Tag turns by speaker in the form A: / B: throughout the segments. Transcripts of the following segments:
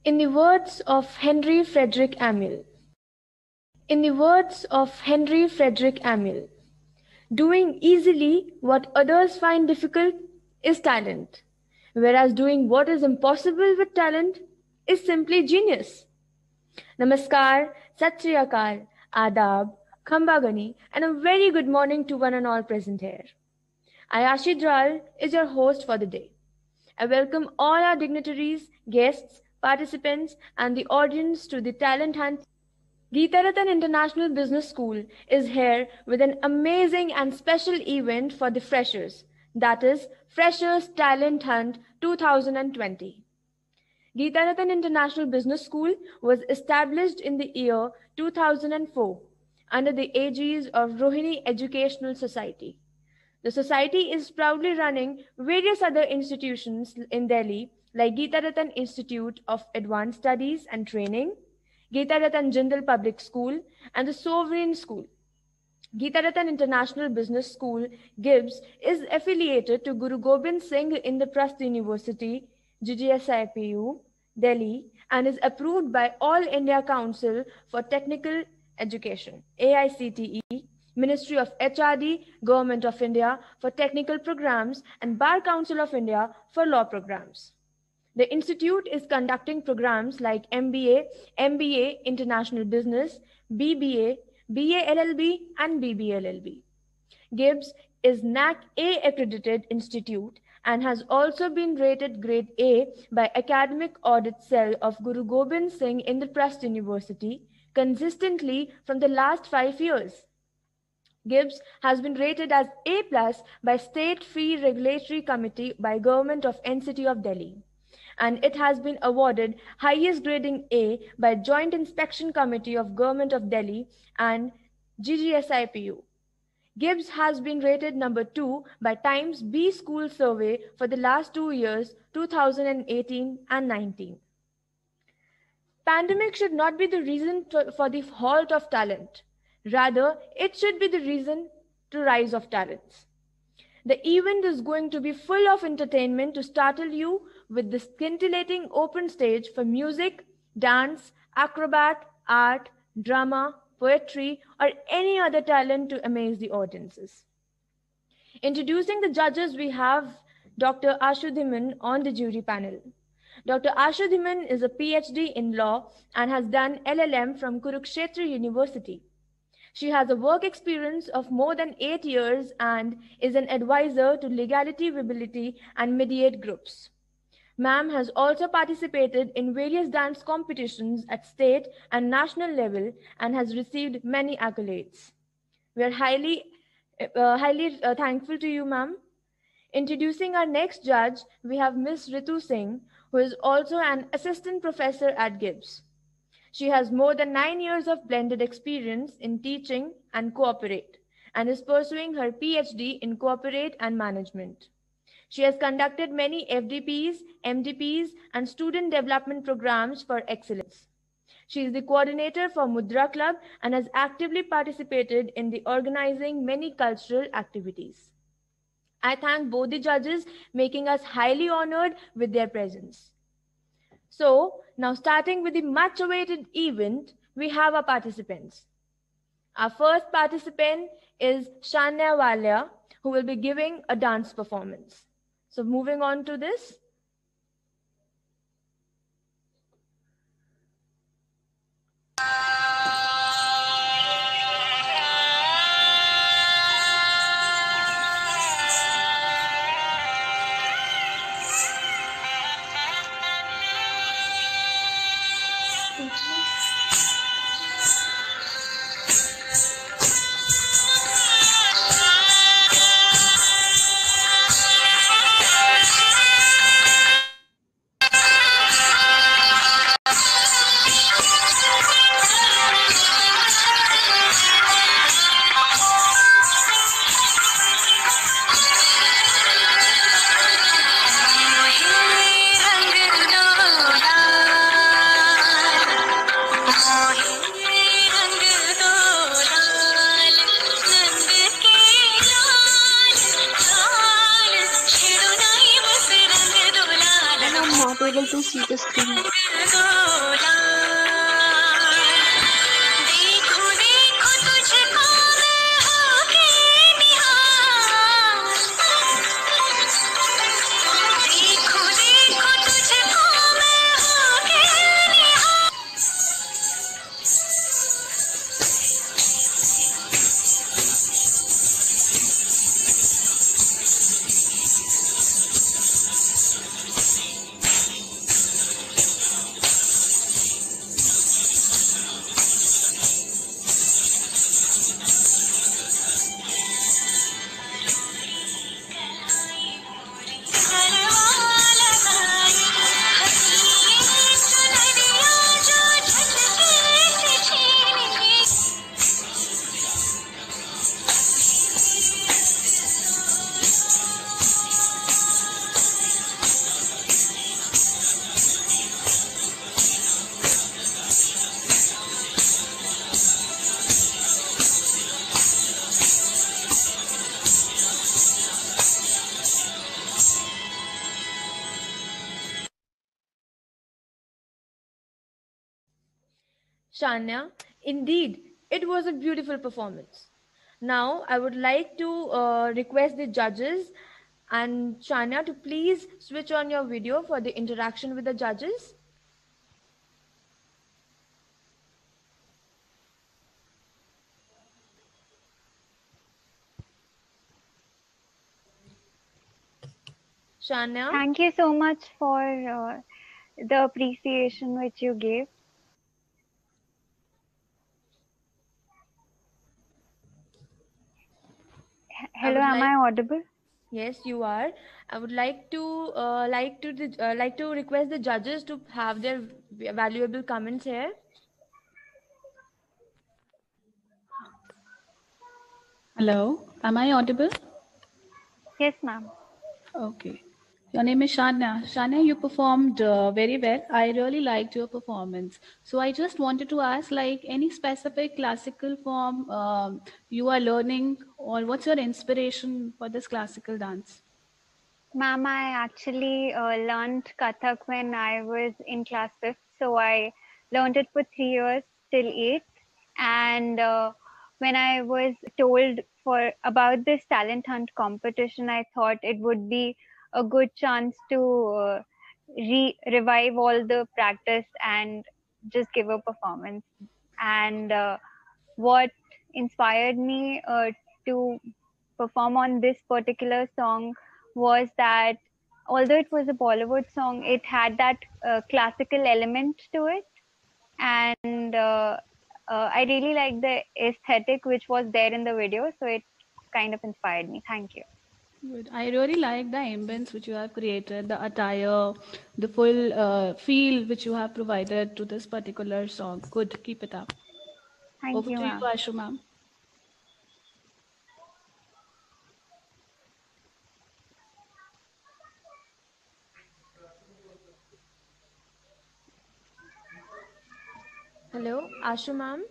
A: In the words of Henry Frederick Amiel, doing easily what others find difficult is talent, whereas doing what is impossible with talent is simply genius. Namaskar, Sat Sri Akal, Adab, Khambagani, and a very good morning to one and all present here. Ayashi Dral is your host for the day. I welcome all our dignitaries, guests, participants, and the audience to the Talent Hunt. Geetharathan International Business School is here with an amazing and special event for the freshers, that is Freshers Talent Hunt 2020. Geetharathan International Business School was established in the year 2004 under the aegis of Rohini Educational Society. The society is proudly running various other institutions in Delhi like Geetharathan Institute of Advanced Studies and Training, Geetharathan Jindal Public School, and the Sovereign School. Geetharathan International Business School, GIBS, is affiliated to Guru Gobind Singh Indraprasth University, GGSIPU, Delhi, and is approved by All India Council for Technical Education, AICTE, Ministry of HRD, Government of India for Technical Programs, and Bar Council of India for Law Programs. The institute is conducting programs like MBA, MBA International Business, BBA, BA LLB, and BBLLB. GIBS is NAC A accredited institute and has also been rated Grade A by Academic Audit Cell of Guru Gobind Singh Indraprasth University consistently from the last 5 years. GIBS has been rated as A+ by State Fee Regulatory Committee by Government of NCT of Delhi, and it has been awarded highest grading A by Joint Inspection Committee of Government of Delhi and GGSIPU. GIBS has been rated number 2 by Times B School Survey for the last 2 years, 2018 and 19. Pandemic should not be the reason for the halt of talent. Rather, it should be the reason to rise of talents. The event is going to be full of entertainment to startle you with the scintillating open stage for music, dance, acrobat, art, drama, poetry, or any other talent to amaze the audiences. Introducing the judges, we have Dr. Ashu Dhiman on the jury panel. Dr. Ashu Dhiman is a PhD in law and has done LLM from Kurukshetra University. She has a work experience of more than 8 years and is an advisor to legality, viability, and mediate groups. Ma'am has also participated in various dance competitions at state and national level and has received many accolades. We are highly thankful to you, ma'am. Introducing our next judge, we have Ms. Ritu Singh, who is also an assistant professor at GIBS. She has more than 9 years of blended experience in teaching and cooperate and is pursuing her PhD in corporate and management. She has conducted many FDPs, MDPs, and student development programs for excellence. She is the coordinator for Mudra Club and has actively participated in the organizing many cultural activities. I thank both the judges, making us highly honored with their presence. So, now starting with the much awaited event, we have our participants. Our first participant is Shania Walia, who will be giving a dance performance. So moving on to this.
B: not able to see the screen.
A: Shania, indeed, it was a beautiful performance. Now, I would like to request the judges and Shania to please switch on your video for the interaction with the judges. Shania?
C: Thank you so much for the appreciation which you gave. Hello, am I audible?
A: Yes, you are. I would like to request the judges to have their valuable comments here.
D: Hello, am I audible?
C: Yes, ma'am.
D: Okay. Your name is Shania. Shania, you performed very well. I really liked your performance. So I just wanted to ask, like, any specific classical form you are learning, or what's your inspiration for this classical dance?
C: Ma'am, I actually learned Kathak when I was in class 5th. So I learned it for 3 years till 8th. And when I was told about this talent hunt competition, I thought it would be a good chance to revive all the practice and just give a performance. And what inspired me to perform on this particular song was that although it was a Bollywood song, it had that classical element to it. And I really liked the aesthetic which was there in the video. So it kind of inspired me. Thank you.
D: Good. I really like the ambience which you have created, the attire, the full feel which you have provided to this particular song. Good. Keep it up.
C: Thank
D: Over
C: you,
D: to you,
C: ma'am.
D: Ashu ma'am.
A: Hello, Ashu ma'am.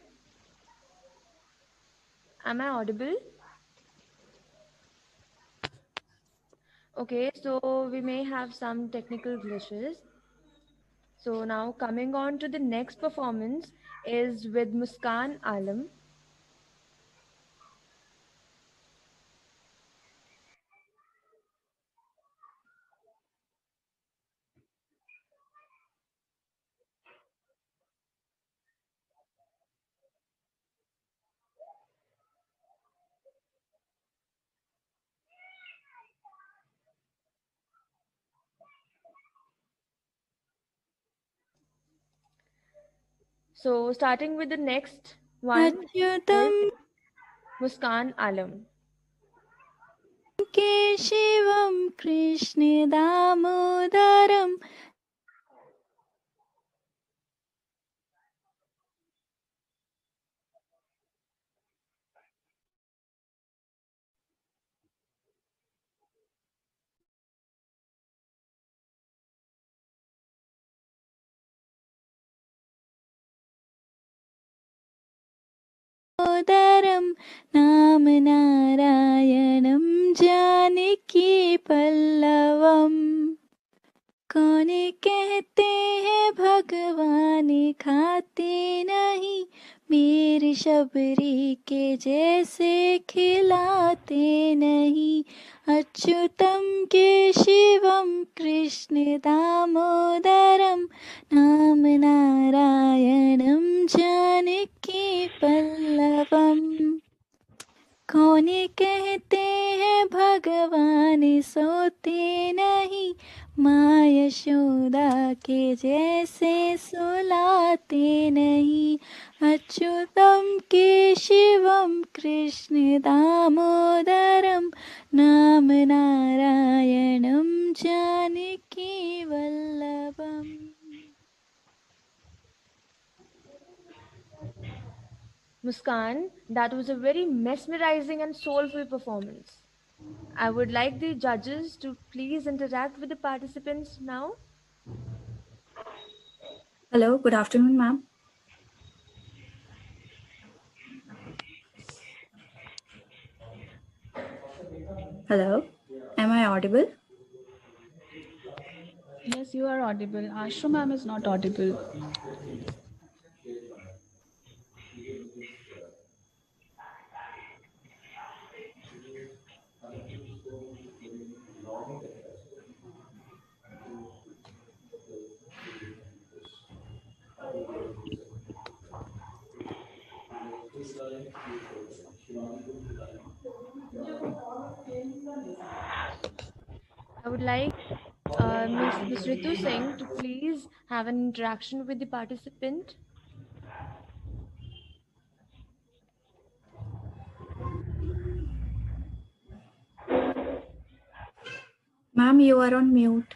A: Am I audible? Okay, so we may have some technical glitches. So now coming on to the next performance is with Muskan Alam. So starting with the next one is Muskan Alam.
E: केशवं कृष्णदामोदरं नाम नारायणं जानकी पल्लवम् कौन कहते हैं भगवान खाते नहीं, मीर शबरी के जैसे खिलाते नहीं। अच्युतम केशवम कृष्ण दामोदरम, नाम नारायणम जानकी पल्लवम। कौन कहते हैं भगवान सोते नहीं, माँ यशोदा के जैसे सुलाते नहीं। अच्युतम केशवम कृष्ण दामोदरम, नाम नारायणम Janaki Vallabham.
A: Muskan, that was a very mesmerizing and soulful performance. I would like the judges to please interact with the participants now.
B: Hello, good afternoon, ma'am. Hello, am I audible?
D: Yes, you are audible. Ashu ma'am is not audible.
A: I would like Ms. Ritu Singh to please have an interaction with the participant.
B: Ma'am, you are on mute,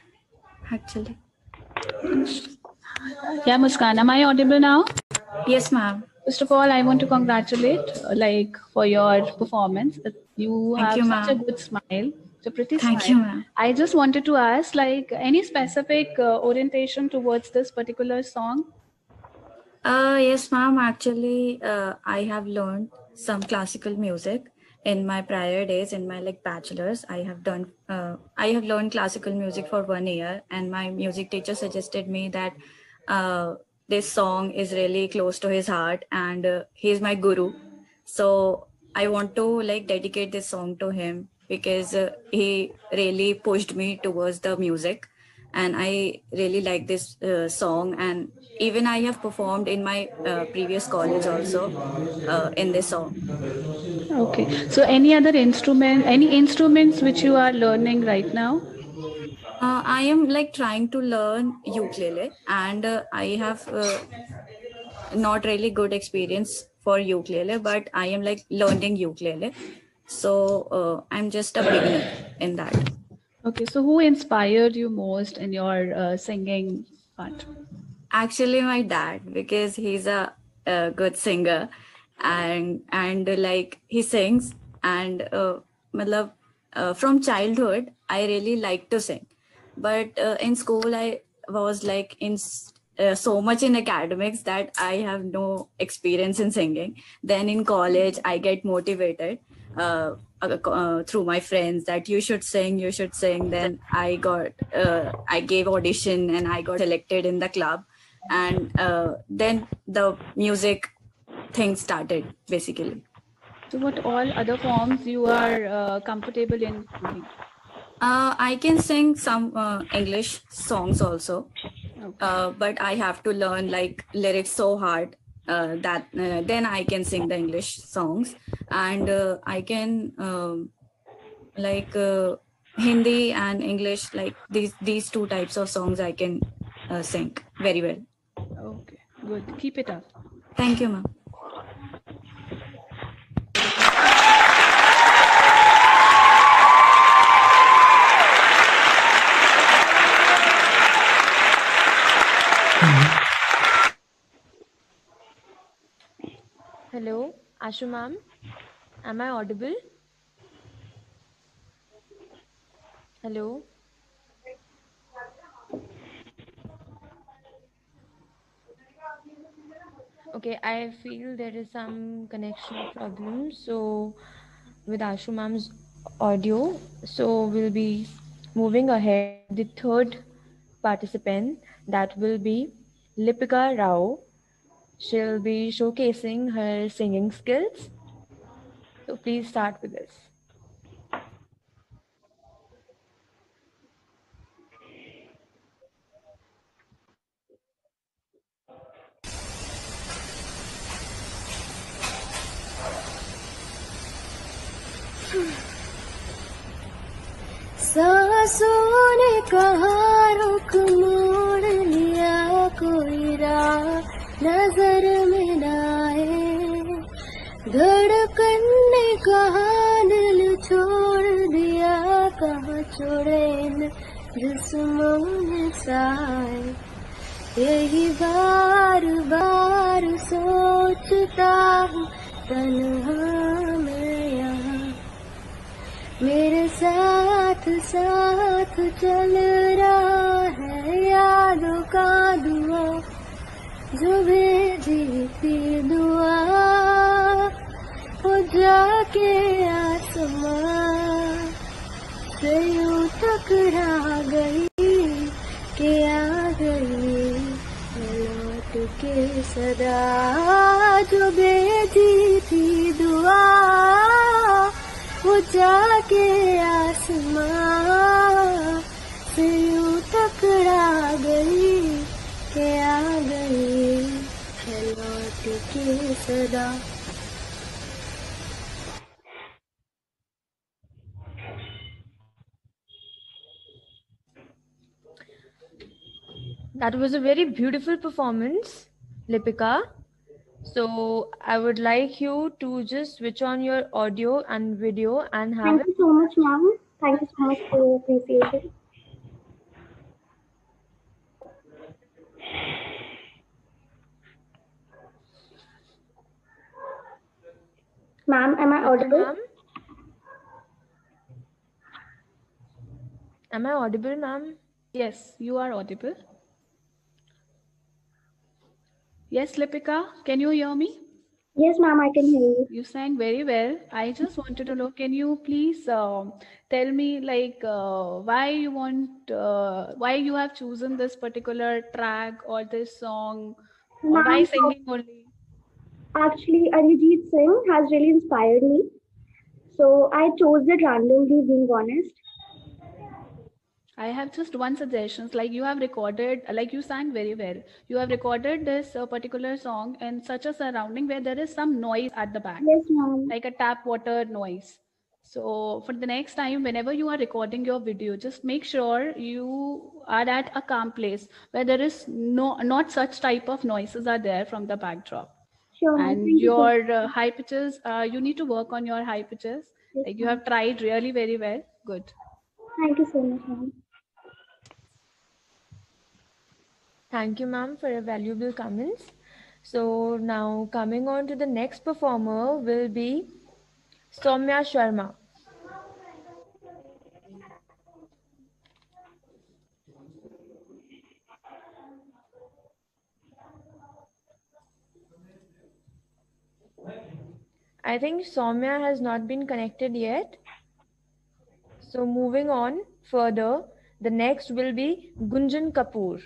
B: actually.
D: Yeah, Muskan, am I audible now?
B: Yes, ma'am.
D: First of all, I want to congratulate for your performance. You
B: Thank
D: have
B: you,
D: such a
B: ma'am.
D: good smile. It's a pretty
B: Thank
D: smile.
B: you, ma'am.
D: I just wanted to ask, any specific orientation towards this particular song?
B: Yes, ma'am. Actually, I have learned some classical music in my prior days. In my bachelor's, I have done. I have learned classical music for 1 year, and my music teacher suggested me that this song is really close to his heart, and he's my guru. So I want to dedicate this song to him because he really pushed me towards the music, and I really like this song. And even I have performed in my previous college also in this song.
D: Okay. So any other instrument, any instruments which you are learning right now?
B: I am trying to learn ukulele, and I have not really good experience for ukulele, but I am learning ukulele. So I'm just a beginner in that.
D: Okay. So who inspired you most in your singing part?
B: Actually, my dad, because he's a good singer, and he sings, and matlab, from childhood I really like to sing, but in school I was so much in academics that I have no experience in singing. Then in college I get motivated through my friends that you should sing, you should sing. Then I gave audition and I got selected in the club, and then the music thing started basically.
D: So what all other forms you are comfortable in singing?
B: I can sing some English songs also,
D: Okay.
B: but I have to learn lyrics so hard that then I can sing the English songs, and I can Hindi and English, these two types of songs I can sing very well.
D: Okay. Good. Keep it up.
B: Thank you, ma'am.
A: Hello, Ashu ma'am. Am I audible? Hello. Okay, I feel there is some connection problem. So, with Ashu ma'am's audio, so we'll be moving ahead. The third participant, that will be Lipika Rao. She'll be showcasing her singing skills. So please start with this.
F: सांसों ने कहा रुख मोड़ लिया, कोई राह नजर में न आए। धड़कन ने कहा दिल छोड़ दिया, कहाँ छोड़े इन जिस्मों में साए। यही बार बार सोचता हूँ तन्हा मैं यहाँ। मेरे साथ साथ चल रहा है यादों का दुआ, जो भेजी थी दुआ वो जाके आसमां से यूं टकरा गई कि आ गई लौट के सदा, जो भेजी थी दुआ वो जाके आसमां से यूं टकरा गई कि आ गई है लौट के सदा।
A: That was a very beautiful performance, Lipika. So I would like you to just switch on your audio and video and have
F: Thank you so much, ma'am. Thank you so much for your appreciation. Ma'am, am I audible?
A: Ma'am? Am I audible, ma'am?
D: Yes, you are audible. Yes, Lipika, can you hear me?
F: Yes, ma'am, I can hear you.
D: You sang very well. I just wanted to know, can you please tell me like why you have chosen this particular track or this song, or why
F: Ma'am,
D: singing only?
F: actually, Arijit Singh has really inspired me. So I chose it randomly, being honest.
D: I have just one suggestion. Like you have recorded, like you sang very well. You have recorded this particular song in such a surrounding where there is some noise at the back,
F: Yes, ma'am.
D: like a tap water noise. So for the next time, whenever you are recording your video, just make sure you are at a calm place where there is not such type of noises are there from the backdrop.
F: Sure, ma'am.
D: And
F: Thank you so
D: your
F: much.
D: high pitches, you need to work on your high pitches.
F: Yes,
D: Like you
F: ma'am.
D: have tried really very well. Good.
F: Thank you so much, ma'am.
A: Thank you, ma'am, for your valuable comments. So now coming on to the next performer will be Soumya Sharma. I think Soumya has not been connected yet. So moving on further, the next will be Gunjan Kapoor.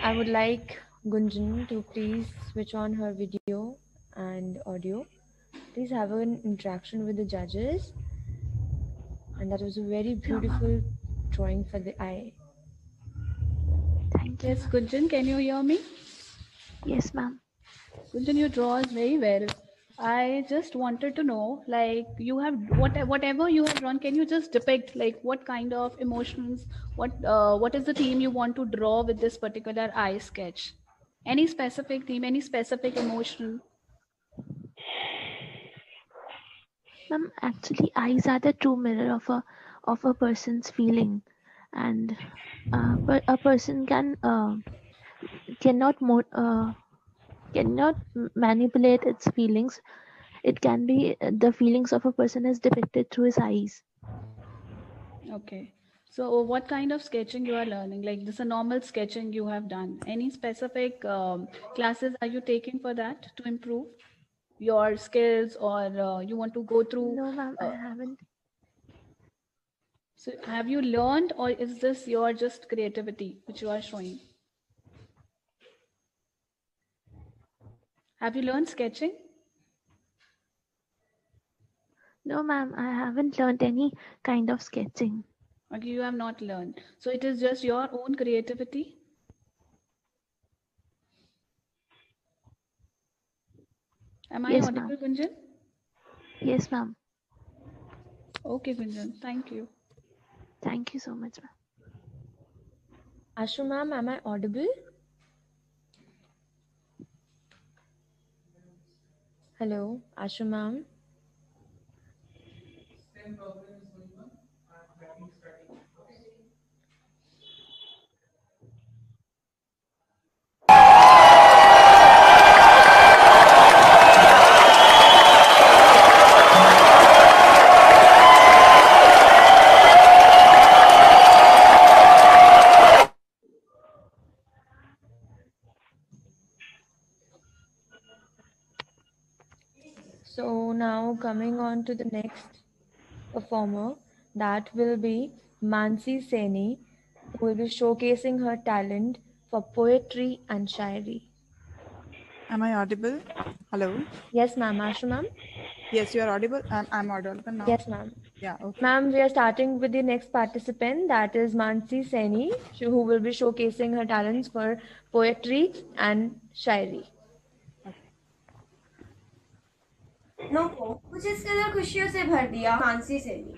A: I would like Gunjan to please switch on her video and audio. Please have an interaction with the judges. And that was a very beautiful drawing for the eye.
F: Thank you.
D: Yes, Gunjan, can you hear me?
F: Yes, ma'am.
D: Gunjan, you draw very well. I just wanted to know, like, you have whatever you have drawn, can you just depict like what kind of emotions, what is the theme you want to draw with this particular eye sketch? Any specific theme, any specific emotion?
F: Ma'am, actually, eyes are the true mirror of a person's feeling, and but a person cannot manipulate its feelings. It can be the feelings of a person is depicted through his eyes.
D: Okay. So what kind of sketching you are learning? Like this is a normal sketching you have done. Any specific classes are you taking for that to improve your skills, or you want to go through?
F: No, ma'am, I haven't.
D: So have you learned, or is this your just creativity which you are showing? Have you learned sketching?
F: No, ma'am, I haven't learned any kind of sketching.
D: Okay, you have not learned. So it is just your own creativity? Am I
F: Yes,
D: audible,
F: ma'am.
D: Gunjan?
F: Yes, ma'am.
D: Okay, Gunjan, thank you.
F: Thank you so much, ma'am.
A: Ashu ma'am, am I audible? Hello, Ashu ma'am. So now coming on to the next performer, that will be Mansi Saini, who will be showcasing her talent for poetry and shairi.
G: Am I audible? Hello?
A: Yes, ma'am. Ashu ma'am?
G: Yes, you are audible. I'm audible now.
A: Yes, ma'am.
G: Yeah, okay.
A: Ma'am, we are starting with the next participant, that is Mansi Saini, who will be showcasing her talents for poetry and shairi.
H: पन्नों को कुछ इस कदर खुशियों से भर दिया मानसी सैनी।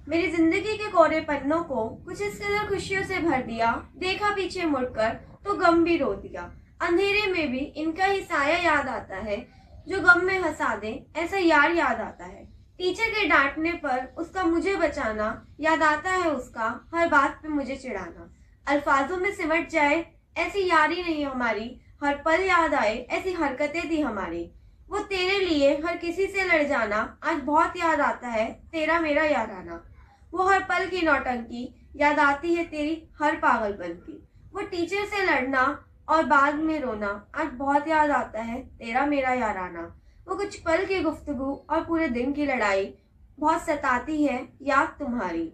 H: मेरी जिंदगी के कोरे पन्नों को कुछ इस कदर खुशियों से भर दिया, देखा पीछे मुड़कर तो गम भी रो दिया। अंधेरे में भी इनका ही साया याद आता है, जो गम में हंसा दे ऐसा यार याद आता है। टीचर के डांटने पर उसका मुझे बचाना याद आता है, उसका हर बात पे मुझे चिढ़ाना। अल्फाजों में सिमट जाए ऐसी यारी नहीं हमारी, हर पल याद आए ऐसी हरकतें थी हमारी। वो तेरे लिए हर किसी से लड़ जाना आज बहुत याद आता है, तेरा मेरा याराना। वो हर पल की नौटंकी याद आती है, तेरी हर पागलपन की। वो टीचर से लड़ना और बाद में रोना आज बहुत याद आता है, तेरा मेरा याराना। वो कुछ पल की गुफ्तगू और पूरे दिन की लड़ाई बहुत सताती है याद तुम्हारी।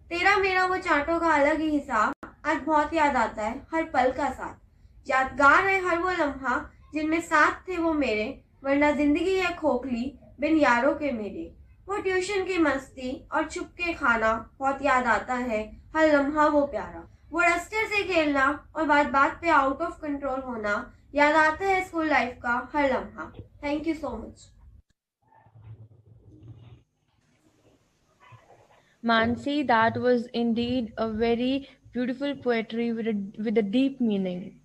H: तेरा मेरा वो चांटों का अलग ही हिसाब आज बहुत याद आता है, हर पल का साथ। यादगार है हर वो लम्हा जिनमें साथ थे वो मेरे, वरना जिंदगी है खोखली बिन यारों के मेरे। वो ट्यूशन की मस्ती और छुप के खाना बहुत याद आता है, हर लम्हा वो प्यारा। वो डस्टर से खेलना और बात बात पे आउट ऑफ कंट्रोल होना याद आता है, स्कूल लाइफ का हर लम्हा। Thank you so much.
A: Mansi, that was indeed a very beautiful poetry with a deep meaning.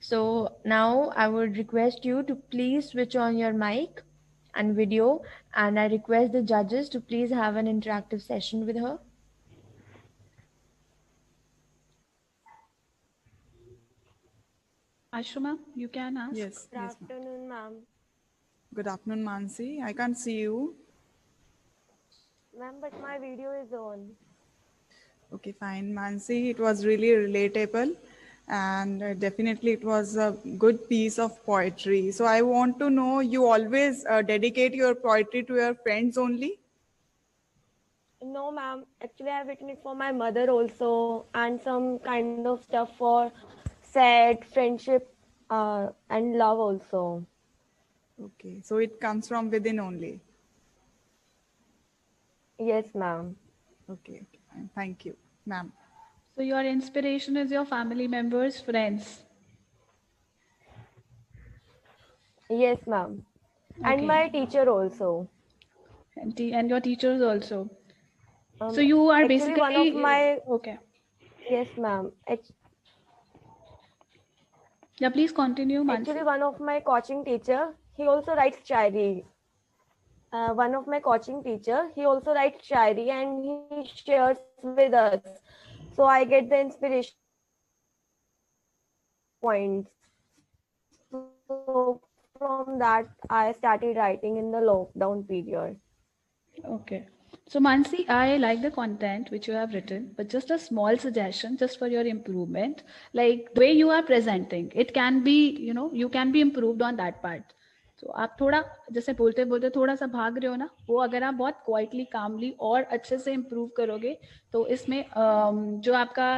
A: So now I would request you to please switch on your mic and video, and I request the judges to please have an interactive session with her.
D: Ashu ma'am, you can ask.
G: Yes.
H: Good
G: Yes, ma'am.
H: afternoon, ma'am.
G: Good afternoon, Mansi. I can't see you.
H: Ma'am, but my video is on.
G: Okay, fine. Mansi, it was really relatable, and definitely it was a good piece of poetry. So I want to know, you always dedicate your poetry to your friends only?
H: No, ma'am. Actually, I've written it for my mother also, and some kind of stuff for
A: sad, friendship, and love also.
G: Okay, so it comes from within only.
A: Yes, ma'am.
G: Okay, fine. Thank you, ma'am.
D: So your inspiration is your family members, friends.
A: Yes, ma'am. And
D: Okay.
A: my teacher also.
D: And your teachers also. So you are
A: Actually,
D: basically
A: one of my
D: okay.
A: yes, ma'am.
D: Yeah, please continue,
A: Actually,
D: Mansi.
A: one of my coaching teacher, he also writes shairi. One of my coaching teacher, he also writes shairi and he shares with us. So I get the inspiration points. So from that, I started writing in the lockdown period.
D: Okay. So Mansi, I like the content which you have written, but just a small suggestion just for your improvement. Like the way you are presenting, it can be, you can be improved on that part. तो आप थोड़ा जैसे बोलते बोलते थोड़ा सा भाग रहे हो ना, वो अगर आप बहुत क्वाइटली कामली और अच्छे से इम्प्रूव करोगे तो इसमें जो आपका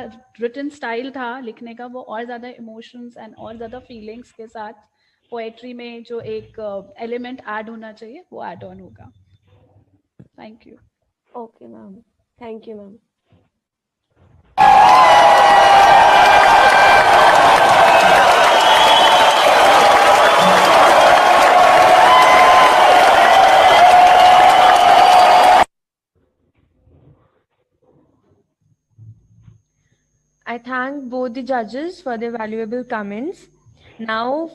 D: रिटन स्टाइल था लिखने का वो और ज़्यादा इमोशंस एंड और ज़्यादा फीलिंग्स के साथ पोएट्री में जो एक एलिमेंट ऐड होना चाहिए वो ऐड ऑन होगा. Thank you.
A: Okay, ma'am. Thank you, ma'am. I thank both the judges for their valuable comments. Now,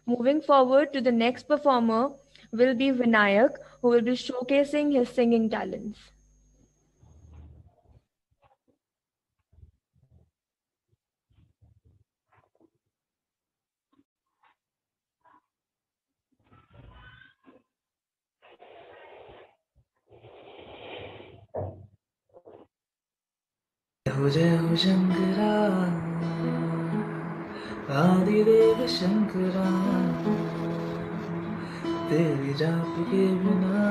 A: moving forward to the next performer will be Vinayak, who will be showcasing his singing talents.
I: जय हो शंकरा आदिदेव शंकरा तेरी जाप के बिना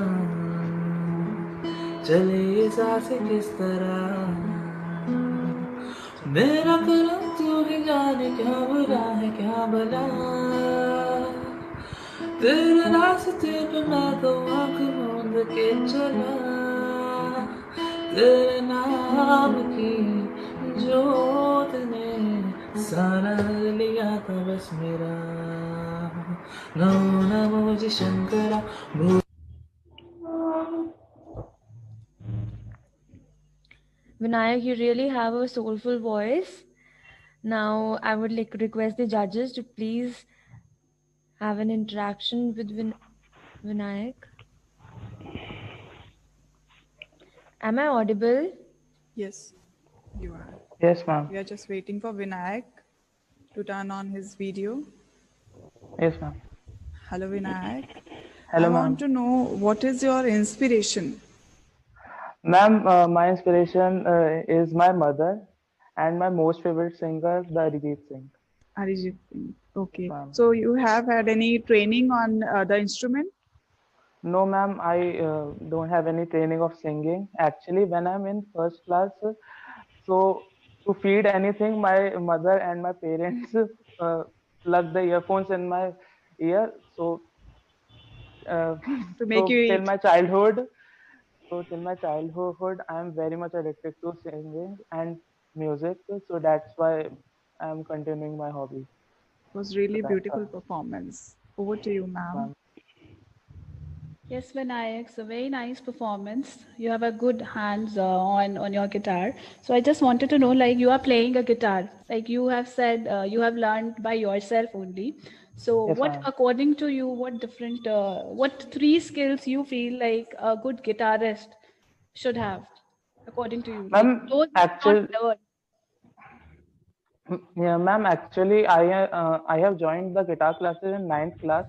I: चले ये सांस किस तरह मेरा करम तू ही जाने क्या बुरा है क्या भला तेरे रास्ते पे मैं तो आँख मूंद के चला तेरे नाम की जोत ने सारा लिया था बस मेरा नमो नमो जी Shankara
A: Vinayak, you really have a soulful voice. Now, I would like to request the judges to please have an interaction with Vinayak. Am I audible?
G: Yes, you are.
I: Yes, ma'am.
G: We are just waiting for Vinayak to turn on his video.
I: Yes, ma'am.
G: Hello, Vinayak.
I: Hello,
G: I
I: ma'am.
G: want to know what is your inspiration?
I: Ma'am, my inspiration is my mother and my most favorite singer, the Arijit Singh.
G: Arijit Singh. Okay. So you have had any training on the instrument?
I: No, ma'am, I don't have any training of singing. Actually, when I'm in first class, so to feed anything, my mother and my parents plug the earphones in my ear. So
G: To make you
I: till
G: eat.
I: my childhood, I am very much addicted to singing and music. So that's why I'm continuing my hobby.
G: It was really beautiful performance. Over to you, ma'am.
D: Yes, Vinayak, so very nice performance. You have a good hands on your guitar. So I just wanted to know, like you are playing a guitar, like you have said, you have learned by yourself only. So
I: Yes,
D: what,
I: ma'am.
D: according to you, what 3 skills you feel like a good guitarist should have, according to you? Like
I: Ma'am,
D: those not learned.
I: Yeah, ma'am. Actually, I have joined the guitar classes in 9th class,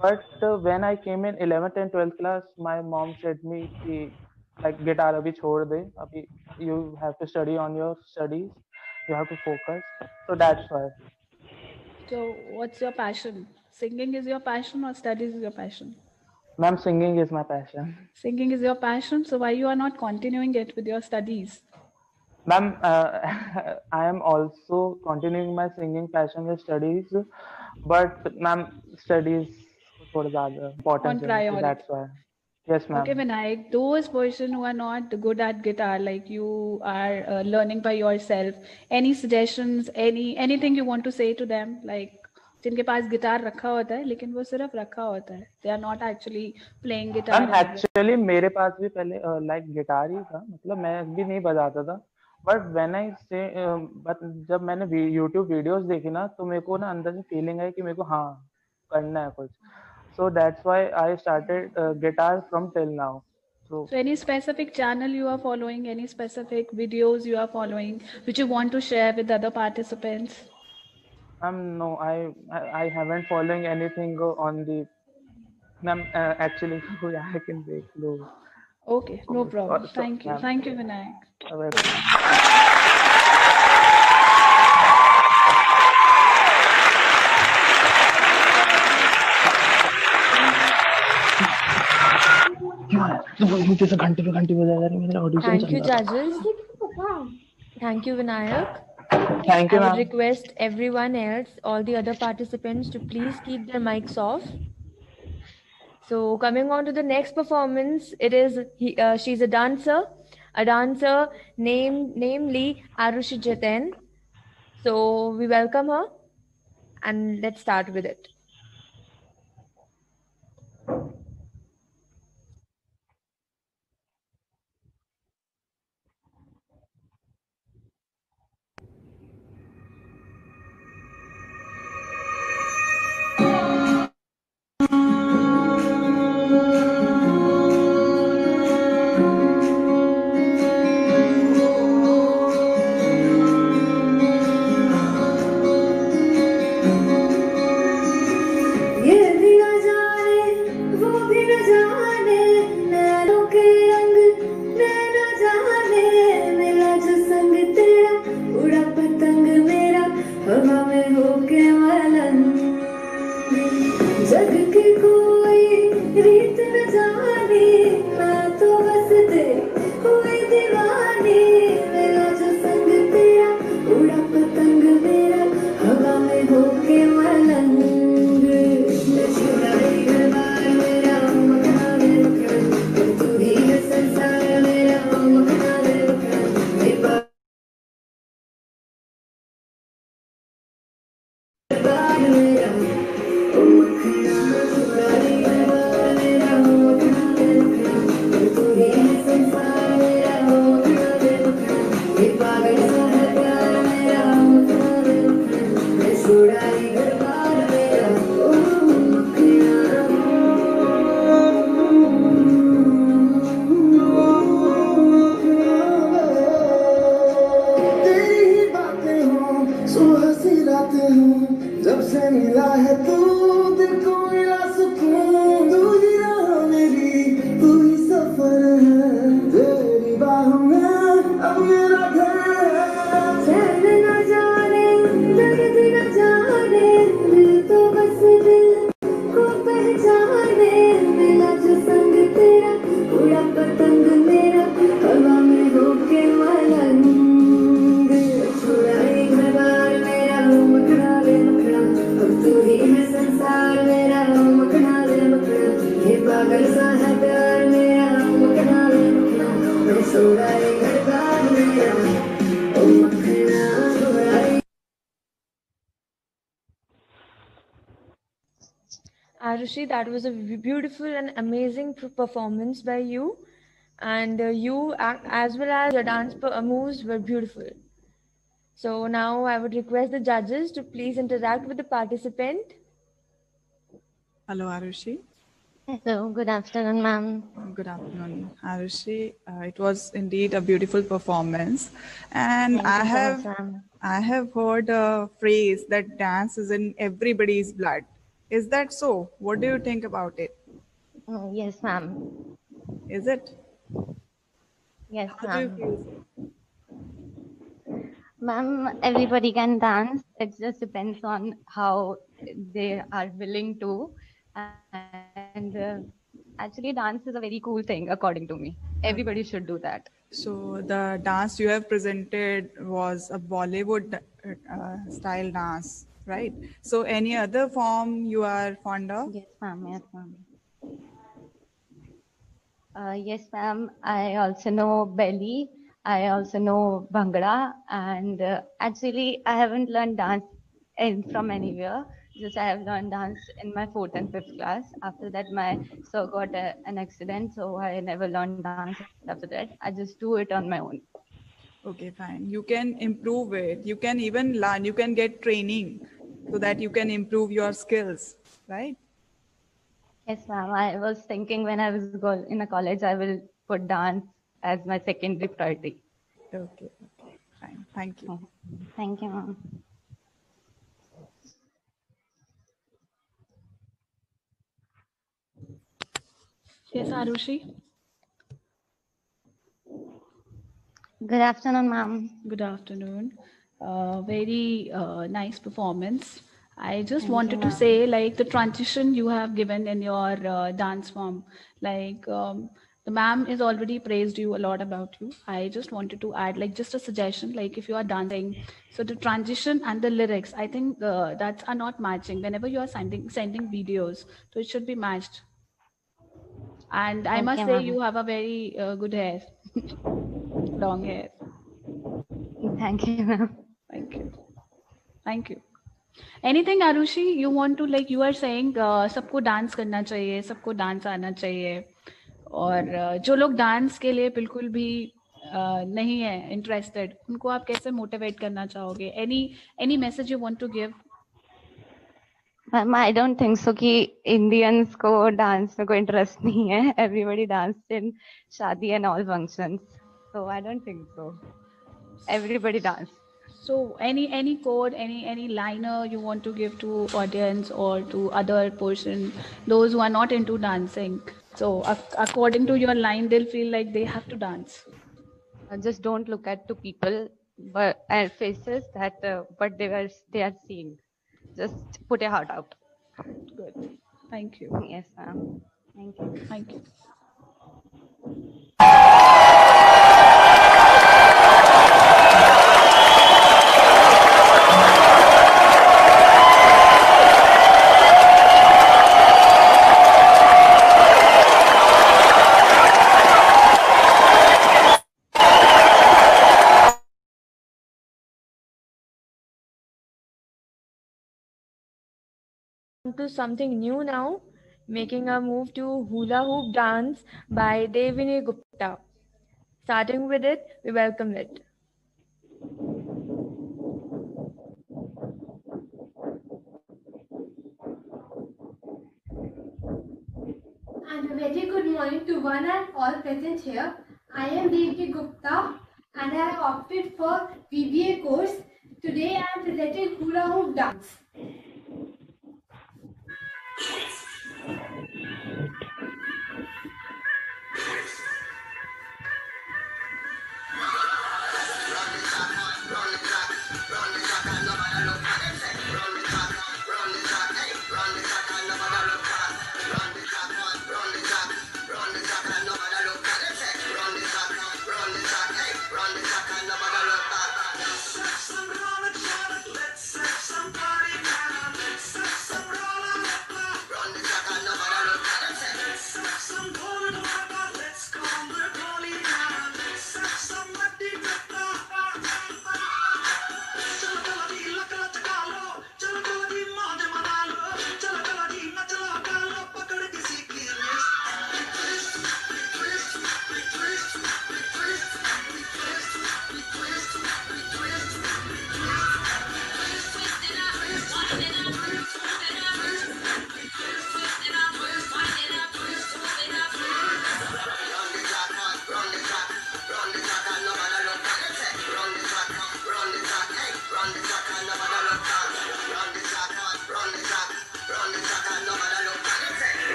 I: but when I came in 11th and 12th class, my mom said me कि like guitar अभी छोड़ दे, अभी you have to study on your studies, you have to focus. So that's why.
D: So what's your passion? Singing is your passion or studies is your passion?
I: Ma'am, singing is my passion.
D: Singing is your passion, so why you are not continuing it with your studies?
I: Ma'am, I am also continuing my singing passion with studies, but ma'am, studies को थोड़ा ज़्यादा importance
D: On
I: है, so
D: priority.
I: that's why. Yes,
D: Okay,
I: ma'am.
D: Vinayak, those person who are not good at guitar, like you are learning by yourself, any suggestions, anything you want to say to them, like जिनके पास guitar रखा होता है लेकिन वो सिर्फ रखा होता है, they are not actually playing guitar
I: ma'am
D: anywhere.
I: Actually मेरे पास भी पहले लाइक गिटार ही था, मतलब मैं भी नहीं बजाता था, बट व्हेन आई से बट जब मैंने यूट्यूब वीडियोस देखी ना, तो मेरे को ना अंदर से फीलिंग आई कि मेरे को हाँ करना है कुछ, so that's why I started guitar from till now. So
D: So any specific channel you are following, any specific videos you are following, which you want to share with other participants?
I: no, I haven't following anything on the ma'am, actually yeah, I can break low.
D: Okay, no problem.
I: So
D: Thank you.
I: ma'am,
D: Thank you, Vinayak.
I: मुझे से घंटे पे बजा रही है, मेरा audition
A: Thank
I: चल
A: you,
I: रहा
A: judges. Thank you, Vinayak.
I: था. Thank you,
A: I would
I: ma'am.
A: request everyone else, all the other participants, to please keep their mics off. So coming on to the next performance, it is she's a dancer namely Arushi Jaten. So we welcome her, and let's start with it. Arushi, that was a beautiful and amazing performance by you, and you as well as your dance moves were beautiful. So now I would request the judges to please interact with the participant.
G: Hello, Arushi.
J: Hello, good afternoon, ma'am.
G: Good afternoon, Arushi. It was indeed a beautiful performance, and I have heard a phrase that dance is in everybody's blood. Is that so? What do you think about it?
J: Yes, ma'am.
G: Is it?
J: Yes,
G: How do you feel?
J: Ma'am, everybody can dance. It just depends on how they are willing to. And actually, dance is a very cool thing, according to me. Everybody should do that.
G: So the dance you have presented was a Bollywood style dance, right? So any other form you are fond of?
J: Yes, ma'am. Yes, ma'am. Yes, ma'am. I also know belly. I also know bhangra, and actually, I haven't learned dance from anywhere. Just I have learned dance in my fourth and fifth class. After that, my sir got an accident, so I never learned dance after that. I just do it on my own.
G: Okay, fine. You can improve it. You can even learn. You can get training so that you can improve your skills, right?
J: Yes, ma'am. I was thinking when I was in a college, I will put dance as my secondary priority.
G: Okay, fine. Thank you.
J: Thank you, ma'am.
D: Yes, Arushi.
J: Good afternoon, ma'am.
D: Good afternoon. Very nice performance. I just
J: Thank
D: wanted
J: you,
D: to
J: ma'am.
D: say, like, the transition you have given in your dance form, like, the ma'am is already praised you a lot about you. I just wanted to add, like, just a suggestion, like, if you are dancing, so the transition and the lyrics, I think that are not matching. Whenever you are sending videos, so it should be matched. And I must
J: Okay,
D: say,
J: ma'am.
D: you have a very good hair, long hair.
J: Thank you, ma'am.
D: Thank you. Thank you. Anything, Arushi, you want to, like, you are saying सबको dance करना चाहिए, सबको dance आना चाहिए, और जो लोग dance के लिए बिल्कुल भी नहीं है इंटरेस्टेड, उनको आप कैसे मोटिवेट करना चाहोगे? Any message you want to give?
J: Ma'am, I don't think so कि Indians को dance में कोई interest नहीं है. Everybody dance in शादी and all functions. So I don't think so. Everybody dance.
D: So any code, any liner you want to give to audience or to other person, those who are not into dancing. So according to your line, they'll feel like they have to dance.
J: Just don't look at two people but and faces that what they are seeing. Just put your heart out.
D: Good. Thank you.
J: Yes, ma'am. Thank you.
D: Thank you.
A: To something new now, making a move to hula hoop dance by Devini Gupta. Starting with it, we welcome it.
K: And a very good morning to one and all present here. I am Devini Gupta and I have opted for BBA course. Today I am presenting hula hoop dance.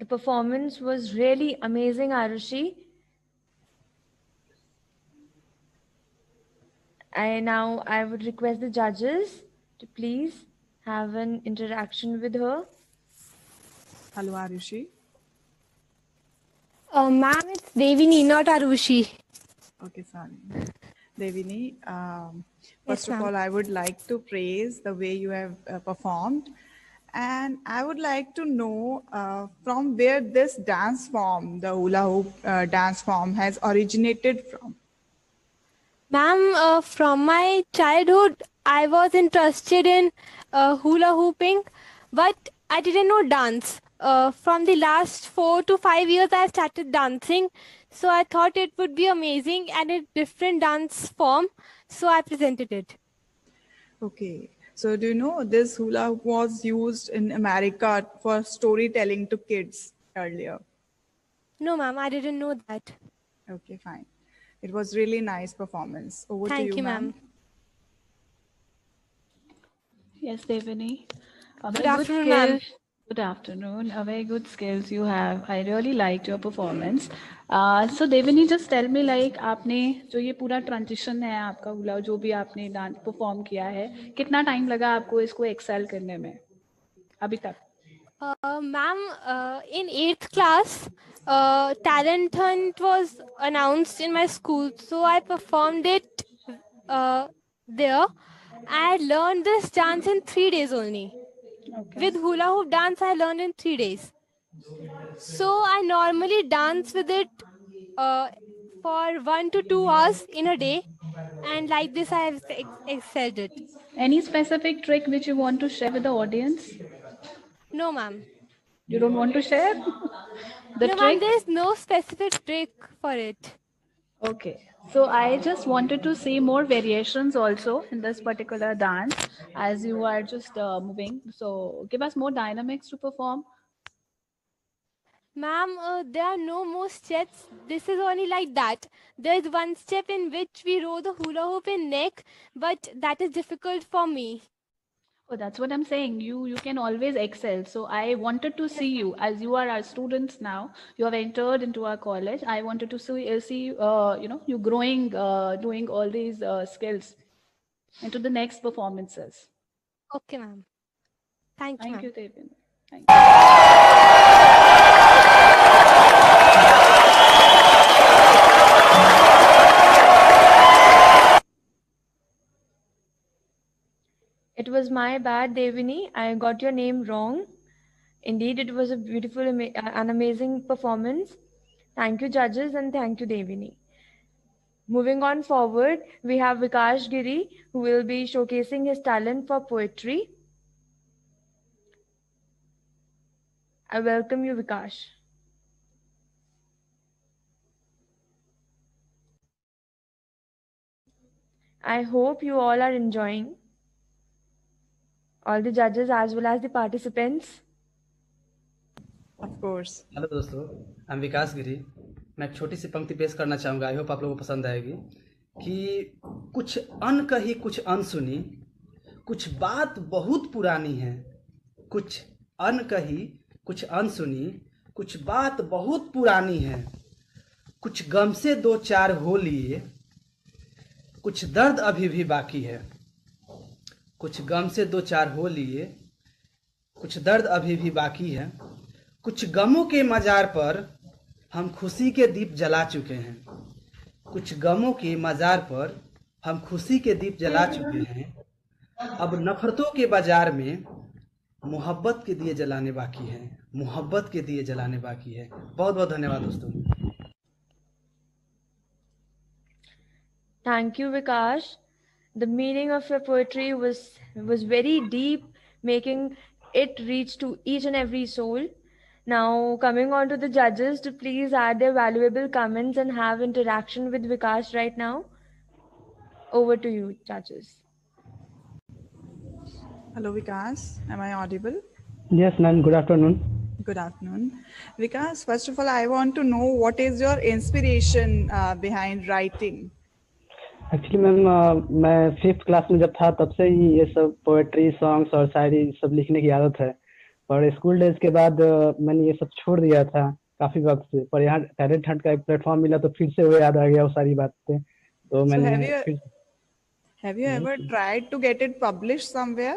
A: The performance was really amazing, Arushi. I would request the judges to please have an interaction with her.
G: Hello, Arushi.
K: Ma'am, it's Devini, not Arushi.
G: Okay, sorry. Devini,
K: Yes,
G: first of
K: ma'am.
G: all, I would like to praise the way you have performed. And I would like to know from where this dance form, the hula hoop dance form, has originated from.
K: Ma'am, from my childhood, I was interested in hula hooping, but I didn't know dance. From the last 4 to 5 years, I started dancing. So I thought it would be amazing and a different dance form. So I presented it.
G: Okay. So do you know this hula hoop was used in America for storytelling to kids earlier?
K: No, ma'am, I didn't know that.
G: Okay, fine. It was really nice performance. Over to
K: Thank
G: you,
K: you,
G: ma'am.
K: ma'am.
D: Yes, Devini. A
K: Good
D: very good
K: afternoon, ma'am.
D: skill. Good afternoon. A very good skills you have. I really liked your performance. So Devini, just tell me like आपने जो ये पूरा transition है आपका hula जो भी आपने dance perform किया है कितना टाइम लगा आपको इसको एक्सेल करने में अभी तक?
K: Ma'am, in 8th class, talent hunt was announced in my school, so I performed it there. I learned this dance in 3 days only.
D: Okay.
K: With hula hoop dance, I learned in 3 days. So I normally dance with it for 1 to 2 hours in a day, and like this, I have excelled it.
D: Any specific trick which you want to share with the audience?
K: No, ma'am.
D: You don't want to share the
K: No, ma'am,
D: trick?
K: there is no specific trick for it.
D: Okay, so I just wanted to see more variations also in this particular dance as you are just moving. So give us more dynamics to perform.
K: Ma'am, there are no more steps. This is only like that. There is one step in which we row the hula hoop in neck, but that is difficult for me.
D: Oh, that's what I'm saying. You can always excel. So I wanted to see you as you are our students now. You have entered into our college. I wanted to see you growing, doing all these skills into the next performances.
K: Okay, ma'am. Thank you,
D: Thank
K: ma'am.
D: you, Devin. Thank you.
A: It was my bad, Devini. I got your name wrong. Indeed, it was a beautiful and amazing performance. Thank you, judges, and thank you, Devini. Moving on forward, we have Vikash Giri, who will be showcasing his talent for poetry. I welcome you, Vikash. I hope you all are enjoying, all the judges as well as the participants.
G: Of course.
L: Hello दोस्तों, I'm विकास गिरी। मैं एक छोटी सी पंक्ति पेश करना चाहूँगा। I hope आप लोगों को पसंद आएगी कि कुछ अन कही कुछ अन सुनी, कुछ बात बहुत पुरानी है। कुछ अन कही कुछ अन सुनी, कुछ बात बहुत पुरानी है। कुछ गम से दो चार हो लिए, कुछ दर्द अभी भी बाकी है। कुछ गम से दो चार हो लिए, कुछ दर्द अभी भी बाकी है। कुछ गमों के मजार पर हम खुशी के दीप जला चुके हैं। कुछ गमों के मजार पर हम खुशी के दीप जला चुके हैं। अब नफरतों के बाजार में मोहब्बत के दिए जलाने बाकी है। मोहब्बत के दिए जलाने बाकी है। बहुत बहुत धन्यवाद दोस्तों।
A: Thank you, Vikash. The meaning of your poetry was very deep, making it reach to each and every soul. Now, coming on to the judges to please add their valuable comments and have interaction with Vikash right now. Over to you, judges.
G: Hello, Vikas. Am I audible?
M: Yes, ma'am. Good afternoon.
G: Good afternoon. Vikas, first of all, I want to know what is your inspiration behind writing?
M: Actually ma'am मैं 5th class में जब था तब से ही ये सब poetry songs और शायरी सब लिखने की आदत है। पर स्कूल डेज के बाद मैंने ये सब छोड़ दिया था काफी वक्त से, पर यहाँ टैलेंट हंट का एक प्लेटफॉर्म मिला तो फिर से वो याद आ गया वो सारी बातें, तो
G: So
M: मैंने
G: have you ever tried to get it published somewhere?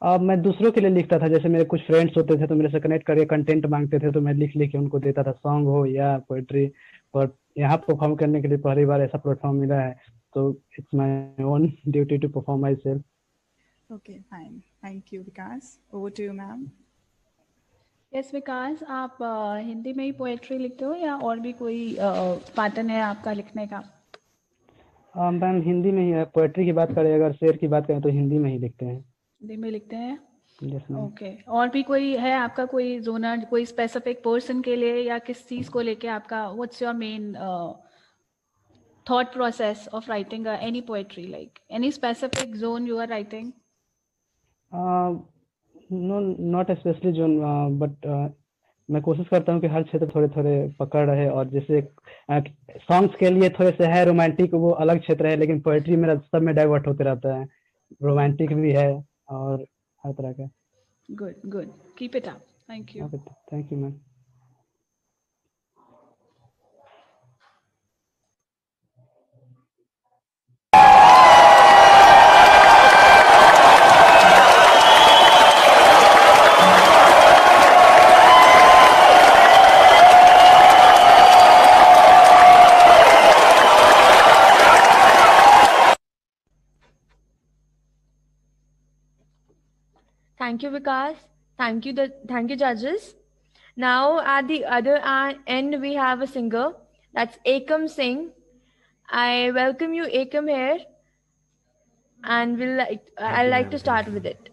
M: अब मैं दूसरों के लिए लिखता था, जैसे मेरे कुछ फ्रेंड्स होते थे तो मेरे से कनेक्ट करके कंटेंट मांगते थे, तो मैं लिख लिख के उनको देता था, सॉन्ग हो या पोएट्री। पर यहाँ परफॉर्म करने के लिए पहली बार ऐसा प्लेटफॉर्म मिला है, तो it's my own duty to perform myself.
G: Okay, fine. Thank you, Vikas. Over to you, ma'am.
D: Yes Vikas, आप हिंदी में ही पोएट्री लिखते हो या और भी कोई पैटर्न है आपका लिखने का?
M: मैम हिंदी में ही है। पोएट्री की बात करें, अगर शेर की बात करें तो हिंदी में ही लिखते हैं।
D: हिंदी में लिखते हैं?
M: Yes ma'am.
D: ओके, और भी कोई है आपका कोई जोनर, कोई स्पेसिफिक पर्सन के लिए या किस चीज को लेके आपका, what's your main thought process of writing any poetry, like any specific zone you are writing?
M: No not specially zone, but मैं कोशिश करता हूँ कि हर क्षेत्र थोड़े थोड़े पकड़ रहे, और जैसे सॉन्ग्स के लिए थोड़े से है रोमांटिक, वो अलग क्षेत्र है, लेकिन पोएट्री मेरा सब में डाइवर्ट होते रहता है, रोमांटिक भी है और हर तरह का।
D: Good good, keep it up, thank you.
M: Thank you ma'am.
A: Thank you, Vikas. Thank you, judges. Now, at the other end, we have a singer. That's Ekam Singh. I welcome you, Ekam, here, and I'd like to start with it.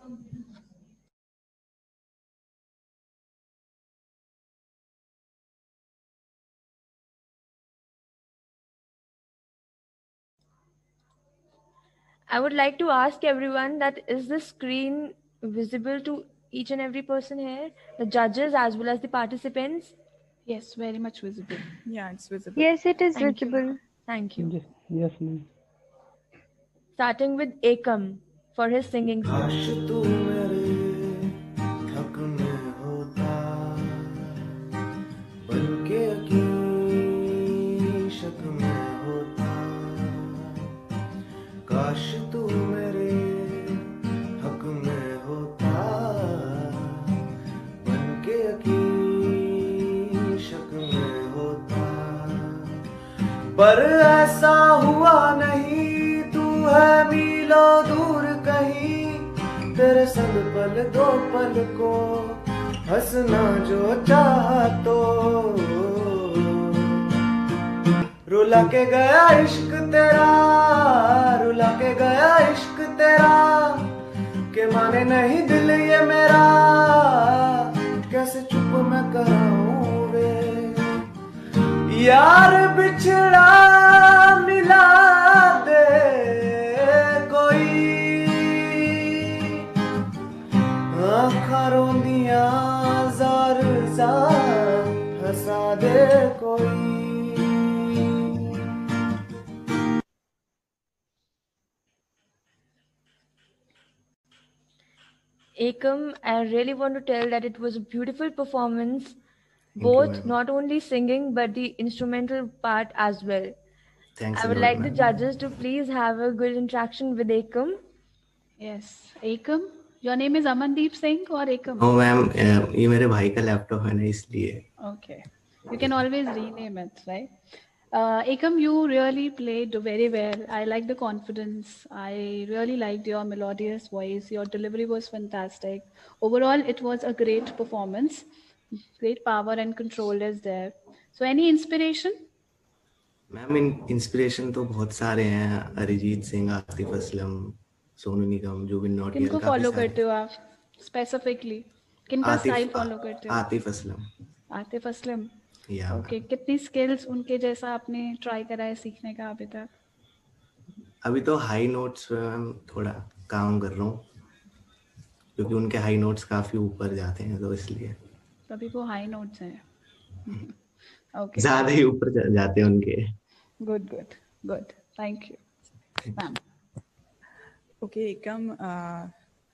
A: I would like to ask everyone that is the screen visible to each and every person here, the judges as well as the participants?
D: Yes, very much visible.
G: Yeah, it's visible.
C: Yes, it is
A: Thank
C: visible.
A: you. Thank you.
M: Yes ma'am.
A: Starting with Ekam for his singing skills.
N: पर ऐसा हुआ नहीं, तू है मीलों दूर कहीं, तेरे संग पल दो पल को हंसना जो चाहा तो। रुला के गया इश्क तेरा, रुला के गया इश्क तेरा, के माने नहीं दिल ये मेरा, कैसे चुप मैं कराऊं वे यार, बिछड़ा मिला दे कोई, आँखां रोंदियां जार जार हंसा दे कोई।
A: Ekam, I really want to tell that it was a beautiful performance, both not only singing but the instrumental part as well.
O: Thanks
A: I would like the judges to please have a good interaction with Ekam.
D: Yes, Ekam, your name is Amandeep Singh or Ekam?
O: Oh ma'am, ये मेरे भाई का laptop है ना, इसलिए।
D: Okay, you can always rename it, right? Ekam, you really played very well. I like the confidence. I really liked your melodious voice. Your delivery was fantastic. Overall, it was a great performance. Great power and control is there. So, any inspiration?
O: Ma'am inspiration तो बहुत सारे हैं, अरिजीत सिंह, आतिफ असलम, सोनू निगम, जुबिन नौटियाल।
D: किनको follow करते हो आप specifically? किनका style follow करते हो?
O: आतिफ असलम।
D: आतिफ असलम,
O: या
D: ओके। कितनी स्किल्स उनके जैसा आपने ट्राई करा है सीखने का अभी तक?
O: अभी तो हाई नोट्स पे मैम थोड़ा काम कर रहा हूँ, क्योंकि उनके हाई नोट्स काफी ऊपर जाते हैं, तो इसलिए।
D: तभी वो हाई नोट्स हैं। ओके,
O: ज्यादा ही ऊपर जाते हैं उनके।
D: Good good good, thank you ma'am.
G: Okay, Ekam,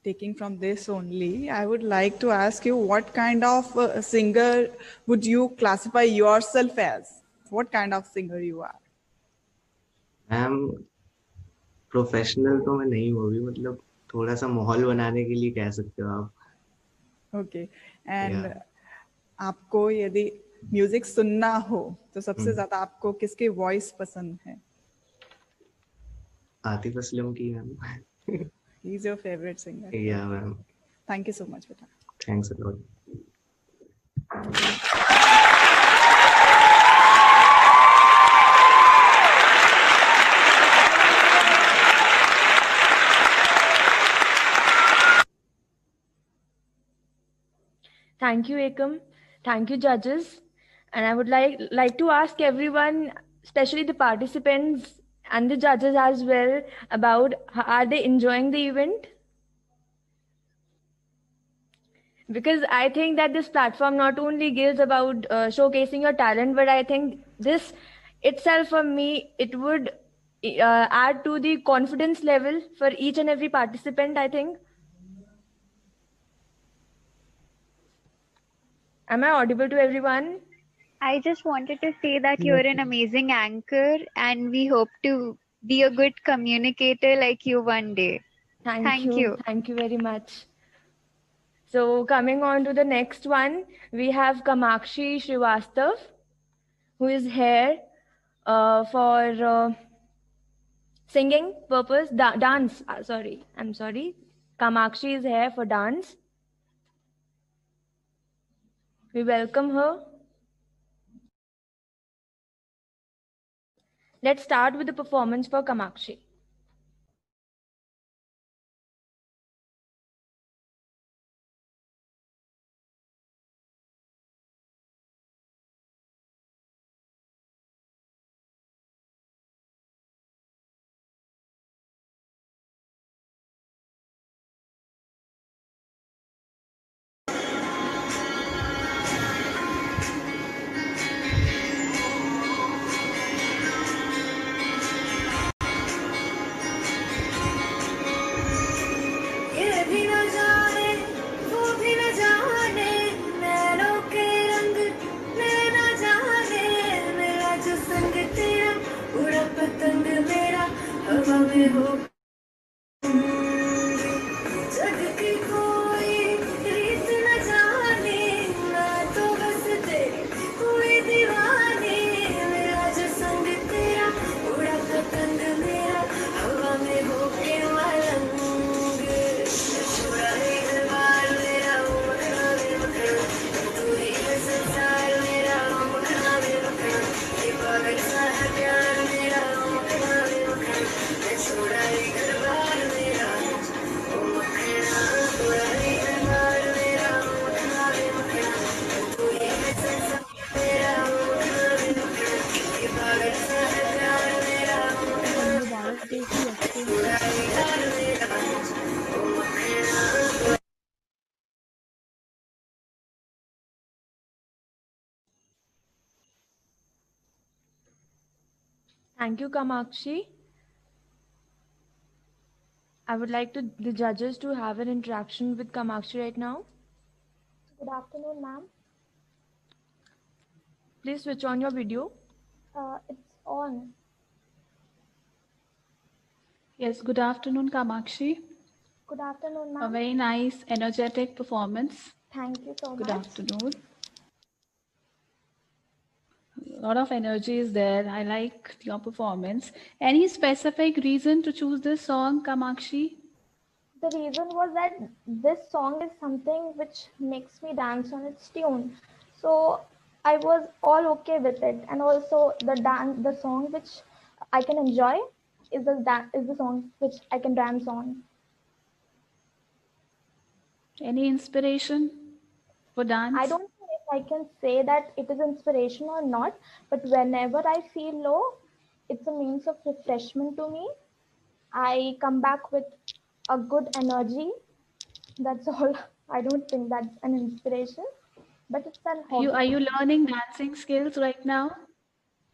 G: taking from this only, I would like to ask you what kind of singer would you classify yourself as? What kind of singer you are?
O: Ma'am professional तो मैं नहीं हूँ अभी, मतलब थोड़ा सा माहौल बनाने के लिए कह सकते हो आप.
G: ओके. एंड आपको यदि म्यूजिक सुनना हो तो सबसे ज्यादा आपको किसकी वॉइस पसंद है?
O: आतिफ असलम की ma'am.
G: He is your favourite singer?
O: या ma'am.
G: Thank you so much बेटा.
O: Thanks a lot.
A: Thank you, Ekam. Thank you, judges. And I would like to ask everyone, especially the participants and the judges as well, about are they enjoying the event? Because I think that this platform not only gives about showcasing your talent, but I think this itself for me, it would add to the confidence level for each and every participant, I think. Am I audible to everyone?
C: I just wanted to say that you're an amazing anchor and we hope to be a good communicator like you one day.
A: Thank you. Thank you very much. So coming on to the next one, we have Kamakshi Srivastav, who is here for singing purpose, dance. I'm sorry. Kamakshi is here for dance. We welcome her. Let's start with the performance for Kamakshi. Thank you, Kamakshi. I would like the judges to have an interaction with Kamakshi right now.
P: Good afternoon, ma'am.
A: Please switch on your video.
P: It's on.
D: Yes, good afternoon, Kamakshi.
P: Good afternoon, ma'am.
D: A very nice, energetic performance.
P: Thank you so much.
D: Good afternoon. A lot of energy is there. I like your performance. Any specific reason to choose this song, Kamakshi?
P: The reason was that this song is something which makes me dance on its tune. So I was all okay with it. And also the song which I can enjoy is the song which I can dance on.
D: Any inspiration for dance?
P: I don't know if I can say that it is inspiration or not, but whenever I feel low, it's a means of refreshment to me. I come back with a good energy. That's all. I don't think that's an inspiration, but it's an hobby.
D: Are you learning dancing skills right now?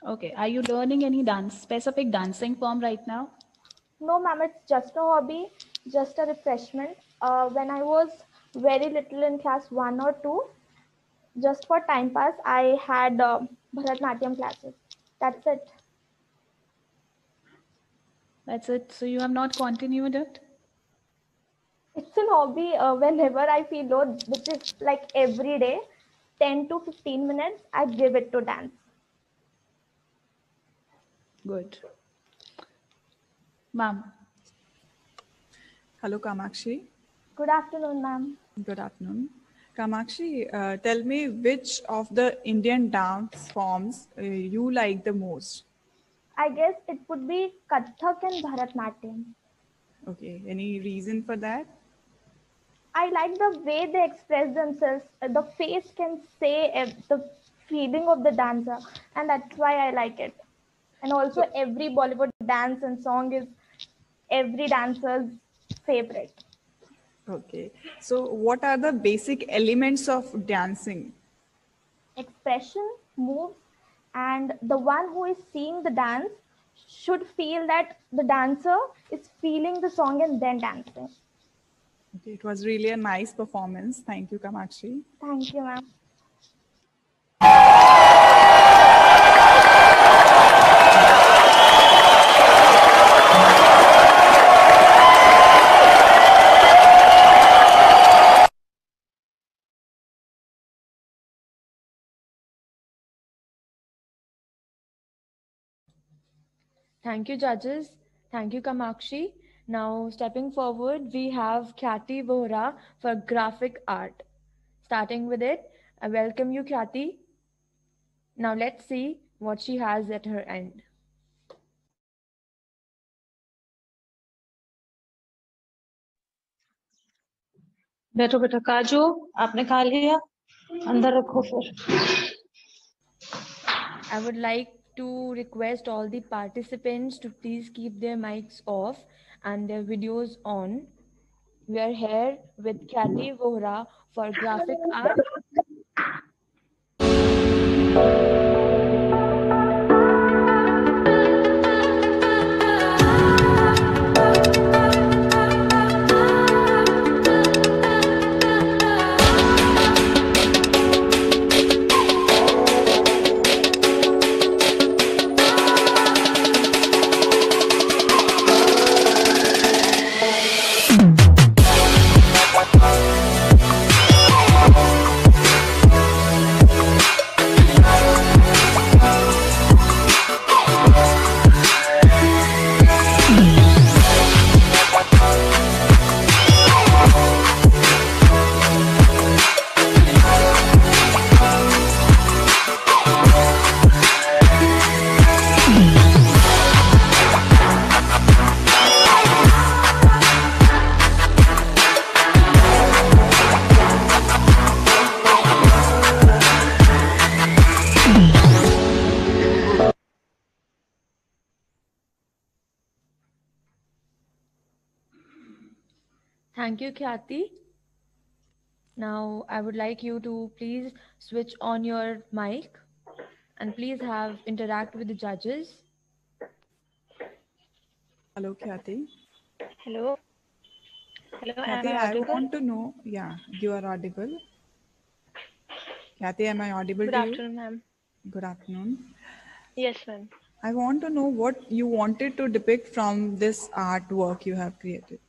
D: Okay. Are you learning any specific dancing form right now?
P: No, ma'am, it's just a hobby, just a refreshment. when I was very little in class 1 or 2, just for time pass, I had Bharatnatyam classes. That's it.
D: That's it. So you have not continued it?
P: It's an hobby whenever I feel low, which is like every day, 10 to 15 minutes, I give it to dance.
D: Good. Ma'am.
G: Hello, Kamakshi.
P: Good afternoon, ma'am.
G: Good afternoon. Kamakshi, tell me which of the Indian dance forms you like the most?
P: I guess it would be Kathak and Bharatnatyam.
G: Okay, any reason for that?
P: I like the way they express themselves. The face can say the feeling of the dancer, and that's why I like it. And also, every Bollywood dance and song is every dancer's favorite.
G: Okay, so what are the basic elements of dancing?
P: Expression, moves, and the one who is seeing the dance should feel that the dancer is feeling the song and then dancing.
G: Okay, it was really a nice performance. Thank you, Kamakshi.
P: Thank you, ma'am.
A: Thank you, judges. Thank you, Kamakshi. Now, stepping forward, we have Khyati Vohra for graphic art. Starting with it, I welcome you, Khyati. Now, let's see what she has at her end.
Q: बैठो बेटा काजू आपने खा लिया अंदर रखो फिर
A: I would like to request all the participants to please keep their mics off and their videos on. We are here with Khyati Vohra for graphic art. Thank you, Khyati. Now, I would like you to please switch on your mic and please have interact with the judges.
G: Hello, Khyati.
R: Hello. Hello,
G: Khyati, I want to know. Yeah, you are audible. Khyati, am I audible
R: Good
G: to you?
R: afternoon, ma'am.
G: Good afternoon.
R: Yes, ma'am.
G: I want to know what you wanted to depict from this artwork you have created.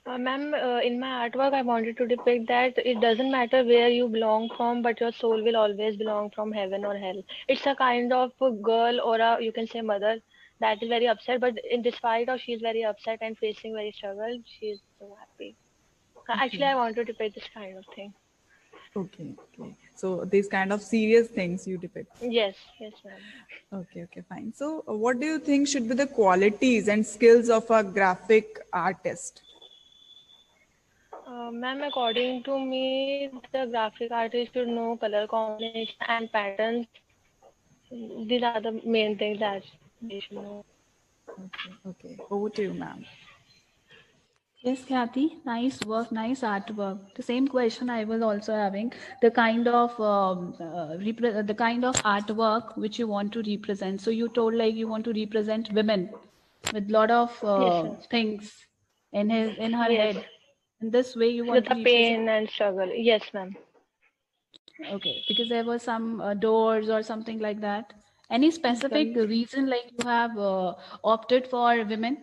R: Ma'am, in my artwork, I wanted to depict that it doesn't matter where you belong from, but your soul will always belong from heaven or hell. It's a kind of a girl or a, you can say mother that is very upset, but in despite of she's very upset and facing very struggle, she's so happy. Actually, I want to depict this kind of thing.
G: Okay, okay. So these kind of serious things you depict.
R: Yes, yes, ma'am.
G: Okay, okay, fine. So what do you think should be the qualities and skills of a graphic artist?
R: Ma'am, according to me, the graphic artist should know color combination and patterns. These are the main things that they should know.
G: Okay, okay. Over to you, ma'am.
D: Yes, Khyati, nice work, nice artwork. The same question I was also having. The kind of the kind of artwork which you want to represent. So you told like you want to represent women with lot of
R: Yes, sir.
D: things. in her
R: Yes.
D: head. In this way, you want
R: With
D: to
R: the
D: represent.
R: pain and struggle. Yes, ma'am.
D: Okay, because there were some doors or something like that. Any specific reason, like you have opted for women?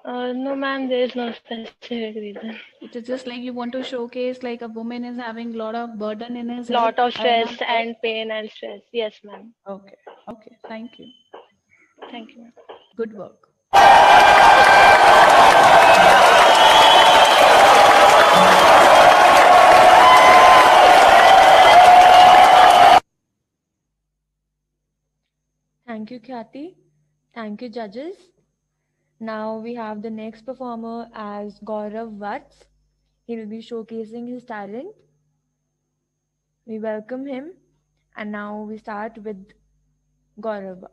R: No, ma'am, there is no specific reason.
D: It is just like you want to showcase like a woman is having a lot of burden in his
R: Lot
D: head.
R: of stress and pain and stress. Yes, ma'am.
D: Okay. Okay. Thank you.
R: Thank you, ma'am.
D: Good work.
A: Thank you, Khyati. Thank you, judges. Now we have the next performer as Gaurav Vats. He will be showcasing his talent. We welcome him. And now we start with Gaurav.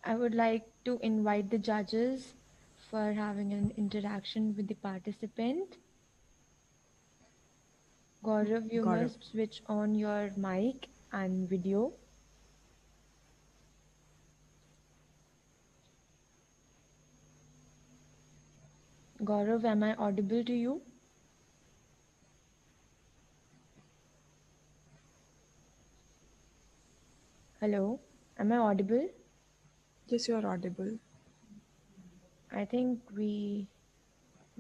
A: I would like to invite the judges for having an interaction with the participant. Gaurav, you
G: Gaurav.
A: must switch on your mic and video. Gaurav, am I audible to you? Hello, am I audible?
G: Yes, you are audible.
A: I think we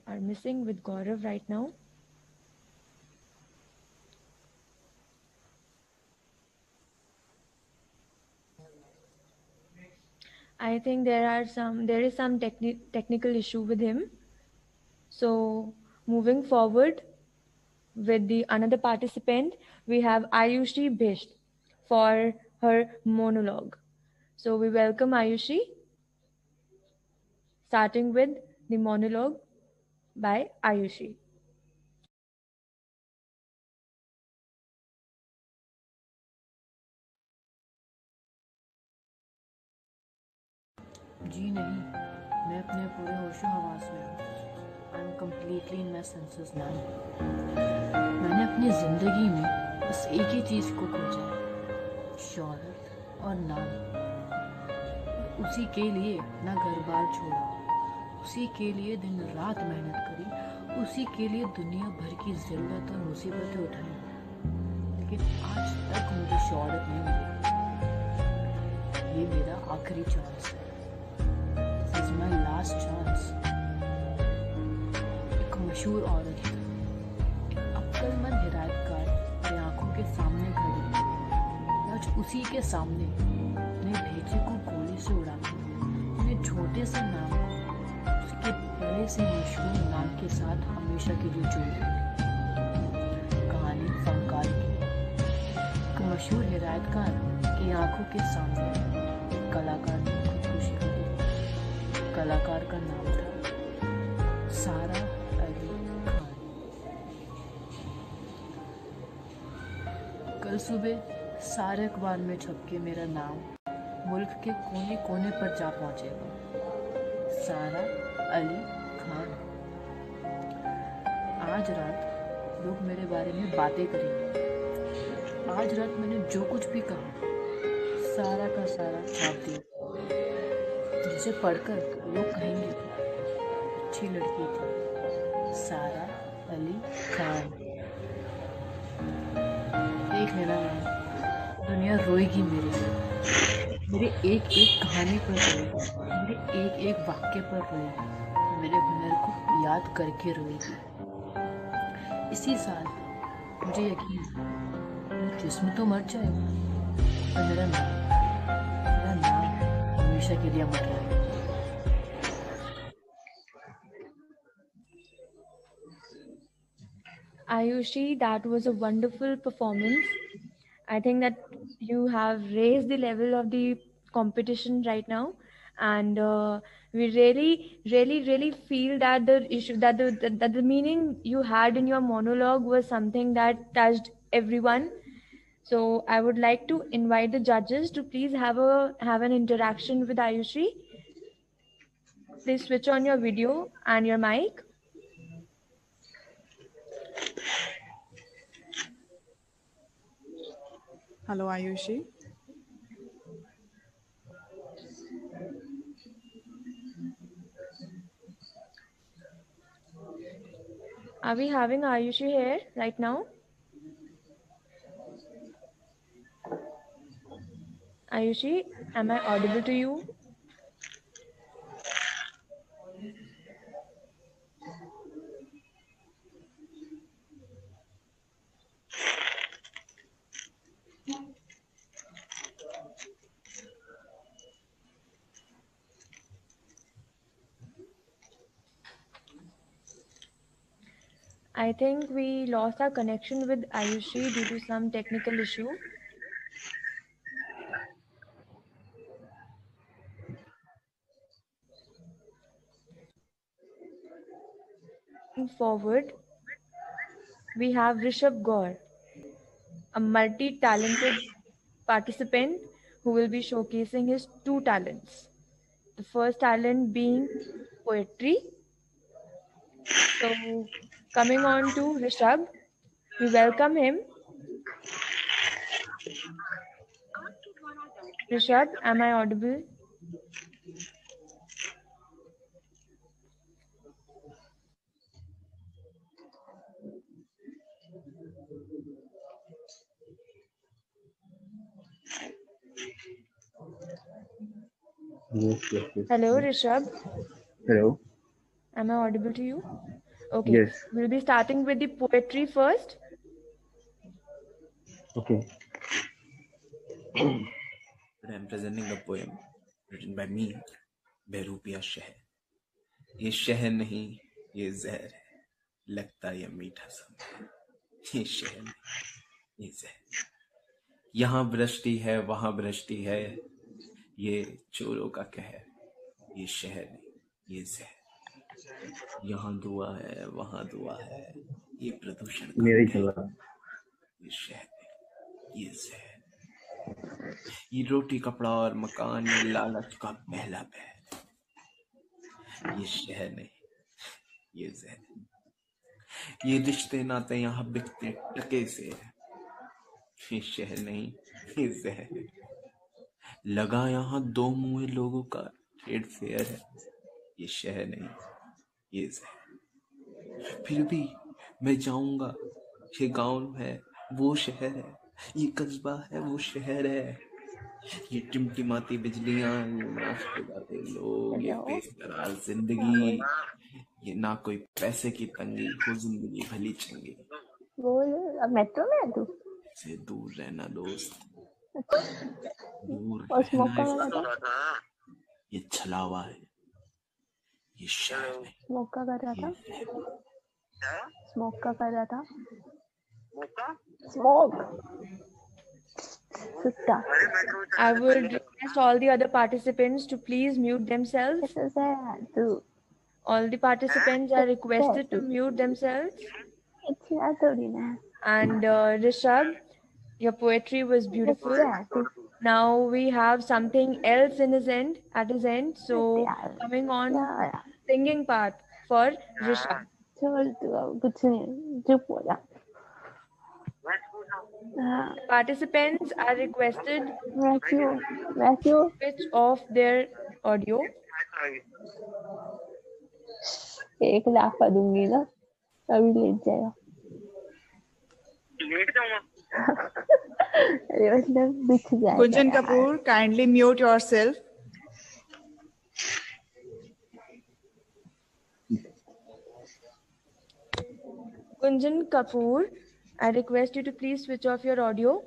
A: are missing with Gaurav right now. I think there is some technical issue with him. So moving forward with the another participant, we have Ayushi Bisht for her monologue. So we welcome Ayushi, starting with the monologue by Ayushi.
S: जी नहीं, मैं अपने पूरे होशो हवास में हूँ। I am completely in my senses now. मैंने अपनी ज़िंदगी में बस एक ही चीज़ को खोजा है, शोहरत और नाम। उसी के लिए अपना घर बार छोड़ा, उसी के लिए दिन रात मेहनत करी, उसी के लिए दुनिया भर की ज़िल्लत और मुसीबतें उठाई। लेकिन आज तक मुझे शोहरत नहीं मिली। ये मेरा आखिरी चांस है। This is my last chance. एक मशहूर औरत थी, एक अक्लमंद हिदायतकार मेरी आंखों के सामने खड़ी। आज उसी के सामने अपने भेजे को गोली से उड़ा, अपने छोटे से नाम को उसके बड़े से मशहूर नाम के साथ हमेशा के लिए जोड़ दी। कहानी फनकार की, एक मशहूर हिदायतकार की आंखों के सामने एक कलाकार ने खुदकुशी कर ली। कलाकार का नाम था सारा अली खान। कल सुबह सारे अखबार में छप के मेरा नाम मुल्क के कोने कोने पर जा पहुंचेगा। सारा अली खान। आज रात लोग मेरे बारे में बातें करेंगे। आज रात मैंने जो कुछ भी कहा सारा का सारा छाप दिया, जिसे पढ़कर लोग कहेंगे अच्छी लड़की थी, सारा अली खान। देख लेना मैम, दुनिया रोएगी मेरे लिए, मेरे एक एक कहानी पर रोएगी, मेरे एक एक वाक्य पर रोएगी, मेरे हुनर को याद करके रोएगी। इसी साल मुझे यकीन है जिस्म तो मर जाएगा, पर मेरा नाम हमेशा के लिए अमर रहेगा।
A: Ayushi, that was a wonderful performance. I think that you have raised the level of the competition right now, and we really feel that the issue that the meaning you had in your monologue was something that touched everyone. So I would like to invite the judges to please have an interaction with Ayushi. Please switch on your video and your mic.
G: Hello, Ayushi.
A: Are we having Ayushi here right now? Ayushi, am I audible to you? I think we lost our connection with Ayushi due to some technical issue. Forward, we have Rishabh Gaur, a multi-talented participant who will be showcasing his two talents. The first talent being poetry. So, coming on to Rishabh, we welcome him. Rishabh, am I audible?
T: Yes.
A: Hello, Rishabh.
T: Hello.
A: Am I audible to you? Okay.
T: Yes.
A: We'll be starting with the poetry first.
T: Okay.
U: But I'm presenting a poem written by me, बेरूपिया शहर. ये शहर नहीं, ये जहर है, लगता ये मीठा सा. ये शहर नहीं, ये जहर. यहाँ वृष्टि है, वहाँ वृष्टि है, ये चोरों का कहर. ये शहर नहीं, ये जहर. यहाँ दुआ है, वहाँ दुआ है, ये प्रदूषण का
T: मेरा ही
U: कहर.
T: चल रहा.
U: ये शहर नहीं, ये जहर. ये रोटी कपड़ा और मकान, ये लालच का पहला पहर. ये शहर नहीं, ये जहर. ये रिश्ते नाते यहाँ बिकते टके से है. ये शहर नहीं, ये जहर. लगा यहाँ दो मुँहे लोगों का ट्रेड फेयर है. ये शहर नहीं, ये जहर. फिर भी मैं जाऊंगा. ये गांव है, वो शहर है. ये कस्बा है, वो शहर है. ये टिमटिमाती बिजलियां, ये नाचते गाते लोग, ये बेकरार जिंदगी. ये ना कोई पैसे की तंगी, हो जिंदगी भली चंगी.
F: बोल, अब मेट्रो में है तू?
U: से दूर रहना दोस्त, दूर
F: और
U: रहना.
F: स्मोक का कर रहा था?
U: ये छलावा है, ये शहर नहीं.
F: स्मोक का कर रहा था? स्मोक का कर रहा था? Smoke.
A: I would request all the other participants to please mute themselves. All the participants are requested to mute themselves. And Rishabh, your poetry was beautiful. Now we have something else in at his end. So coming on singing part for Rishabh. Participants are requested to switch off their audio.
F: 1 lakh का दूंगी ना, अभी late जाएगा. अरे मतलब बिछ जाएगा.
G: Gunjan Kapoor, kindly mute yourself.
A: Gunjan Kapoor, I request you to please switch off your audio.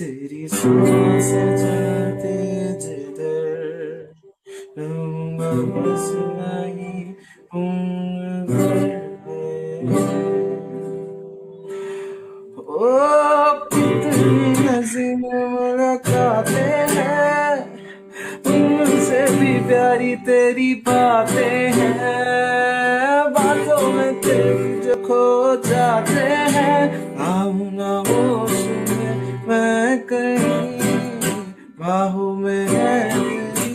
N: तेरी सांस चलते जिधर रहूंगा बस नहीं उम्र भर। ओ कितनी हसीन मुलाकातें हैं, उनसे भी प्यारी तेरी बातें हैं, बातों में तेरी जो खो जाते हैं। आऊं ना होश में मैं कहीं, बाहों में है तेरी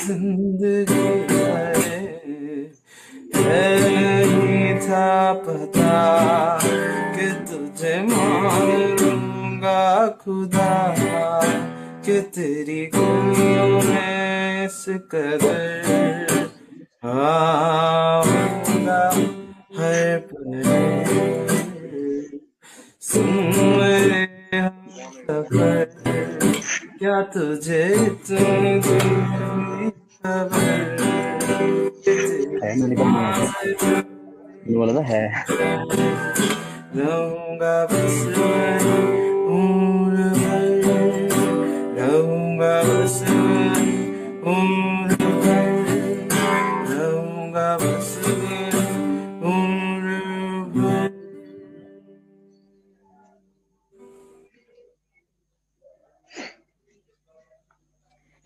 N: जिंदगी नहीं था पता कि तुझे मान लूंगा खुदा, कि तेरी गलियों में इस कदर आऊंगा हर पल। सुन मेरे हमसफर, क्या तुझे इतनी जल्दी खबर
T: है, मैंने कहा बोला था है।
N: रहूंगा बस मैं उम्र भर, रहूंगा बस मैं उम्र भर, रहूंगा बस मैं उम्र भर।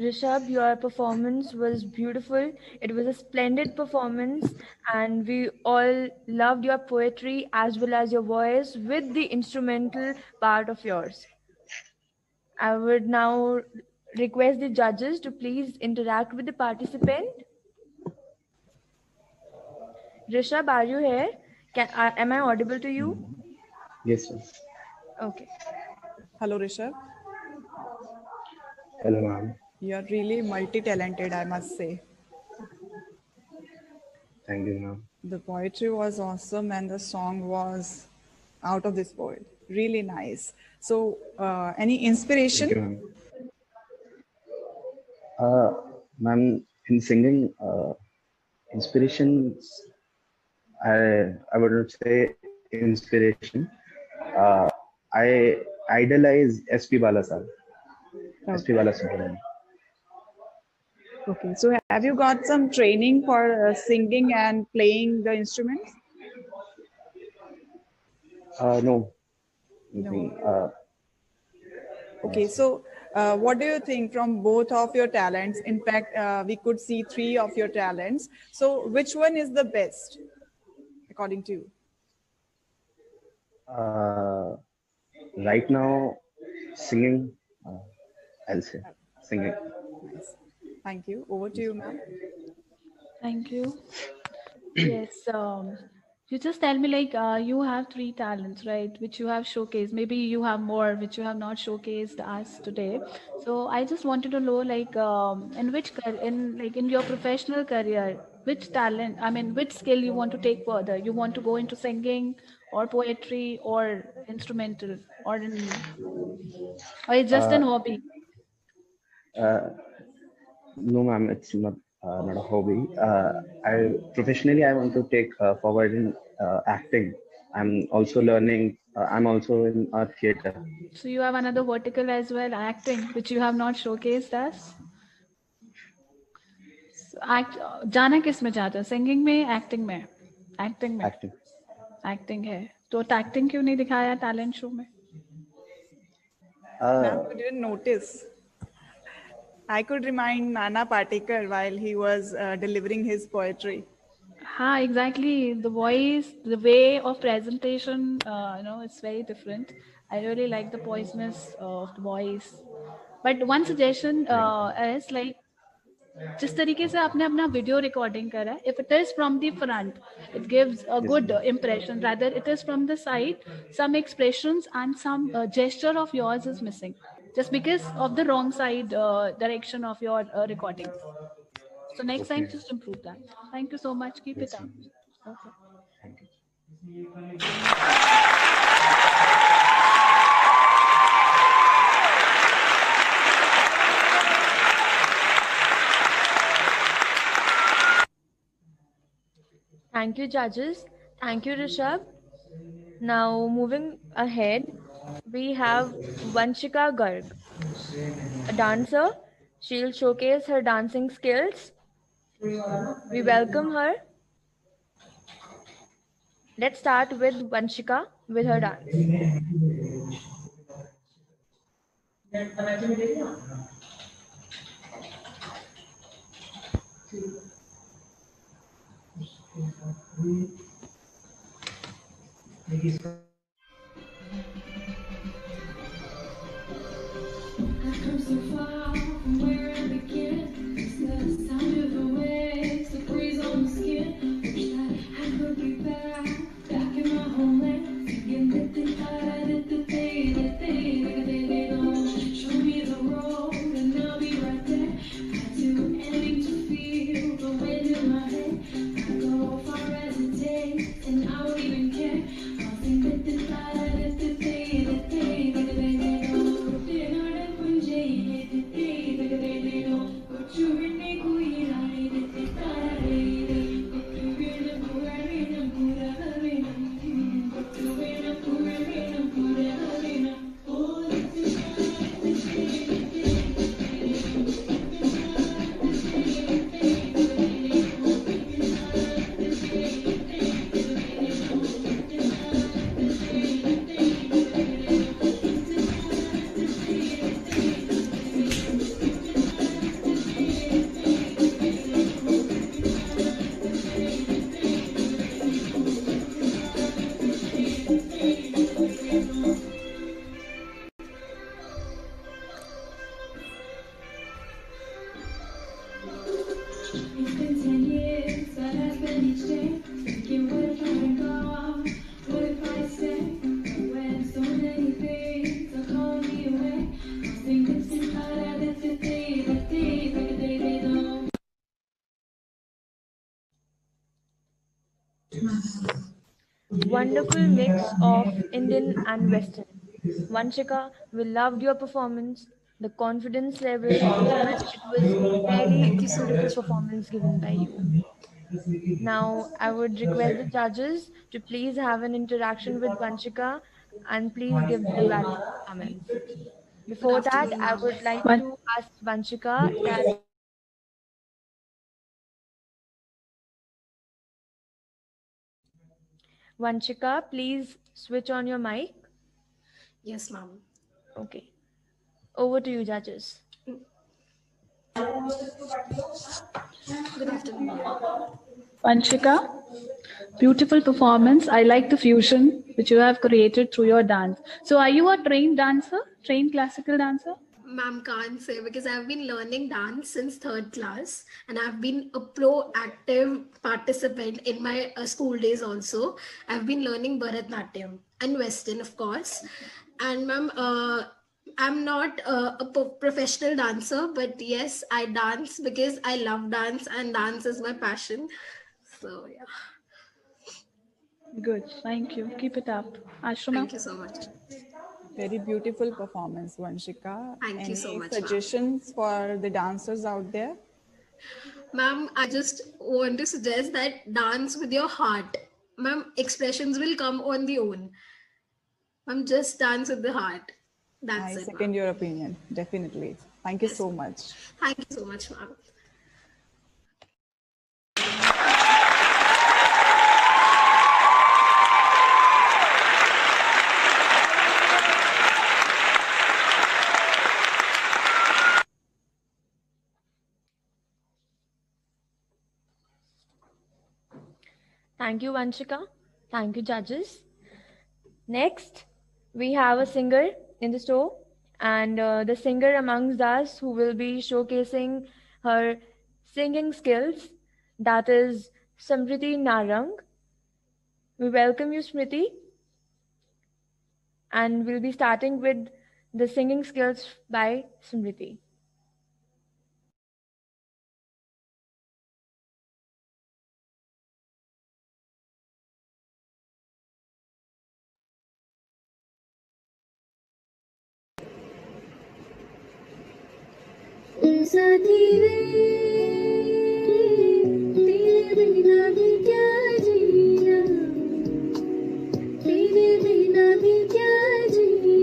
A: Rishabh, your performance was beautiful. It was a splendid performance, and we all loved your poetry as well as your voice with the instrumental part of yours. I would now request the judges to please interact with the participant. Rishabh, are you here? Am I audible to you?
T: Yes, sir.
A: Okay.
G: Hello, Rishabh.
T: Hello, ma'am.
G: You are really multi-talented, I must say.
T: Thank you, ma'am.
G: The poetry was awesome and the song was out of this world. Really nice. So, any inspiration?
T: Thank you, ma'am. Ma'am, in singing, inspirations, I would not say inspiration. I idolize SP Bala sir. SP Bala Subramanian.
G: Okay, so have you got some training for singing and playing the instruments?
T: No.
G: No. Okay, so what do you think from both of your talents? In fact, we could see 3 of your talents. So which one is the best, according to you?
T: Right now, singing, I'll say singing.
G: Nice. Thank you. Over to you, ma'am.
D: Thank you. Yes. You just tell me, like, you have 3 talents, right? Which you have showcased. Maybe you have more which you have not showcased us today. So I just wanted to know, like, in your professional career, which talent, I mean, which skill you want to take further? You want to go into singing or poetry or instrumental or it's just an hobby?
T: No, ma'am, it's not a hobby. Professionally, I want to take forward in acting. I'm also learning. I'm also in art theater.
D: So you have another vertical as well, acting, which you have not showcased us. So जाना किस में चाहते हो? Singing में, acting में? Acting में. Acting है. तो acting क्यों नहीं दिखाया talent show में?
G: Ma'am, you didn't notice. I could remind Nana Patekar while he was delivering his poetry.
D: हाँ, exactly. The voice, the way of presentation, it's very different. I really like the poisonous of the voice. But one suggestion is like, जिस तरीके से आपने अपना video recording करा, if it is from the front, it gives a good impression. Rather, it is from the side, some expressions and some gesture of yours is missing, just because of the wrong side direction of your recording. So next time, just improve that. Thank you so much. Keep it up. Okay.
T: Thank you.
A: Thank you, judges. Thank you, Rishabh. Now, moving ahead, we have Vanshika Garg, a dancer. She'll showcase her dancing skills. We welcome her. Let's start with Vanshika with her dance.
E: I've come so far from where I began. It's the sound of the waves, the breeze on the skin. Wish that I could be back in my homeland. Singing show me the road and I'll be right there. Got to aiming to feel the wind in my head. I go far as it takes and I won't even care. I'll sing It's been 10 years that I spent each day thinking, what if I had gone? What if I stayed? When so many things are calling me away, I think it's in the day don't.
A: Wonderful mix of Indian and Western. Vanshika, we loved your performance, the confidence level, and it was very beautiful performance given by you. Now, I would request the judges to please have an interaction with Vanshika and please give their valuable comments. Before that, I would like to ask Vanshika that Vanshika, please switch on your mic.
V: Yes, ma'am.
A: Okay. Over to you, judges.
V: Good afternoon, ma'am.
D: Vanshika, beautiful performance. I like the fusion which you have created through your dance. So are you a trained dancer, trained classical dancer?
V: Ma'am, can't say because I've been learning dance since 3rd class and I've been a proactive participant in my school days also. I've been learning Bharatnatyam and Western, of course. And ma'am, I'm not a professional dancer, but yes, I dance because I love dance and dance is my passion. So yeah.
D: Good. Thank you. Keep it up. Ashrama?
V: Thank you so much.
G: Very beautiful performance, Vanshika.
V: Thank you so much, ma'am.
G: Suggestions for the dancers out there?
V: Ma'am, I just want to suggest that dance with your heart. Ma'am, expressions will come on their own. Ma'am, just dance with the heart. That's
G: I
V: it.
G: second your opinion, definitely. Thank you so much.
V: Thank you so much, ma'am.
A: Thank you, Vanshika. Thank you, judges. Next, we have a singer in the store, and the singer amongst us who will be showcasing her singing skills, that is Samriti Narang. We welcome you, Smriti, and we'll be starting with the singing skills by Smriti.
E: साथी वे तेरे बिना भी क्या जीना, तेरे बिना भी क्या जीना।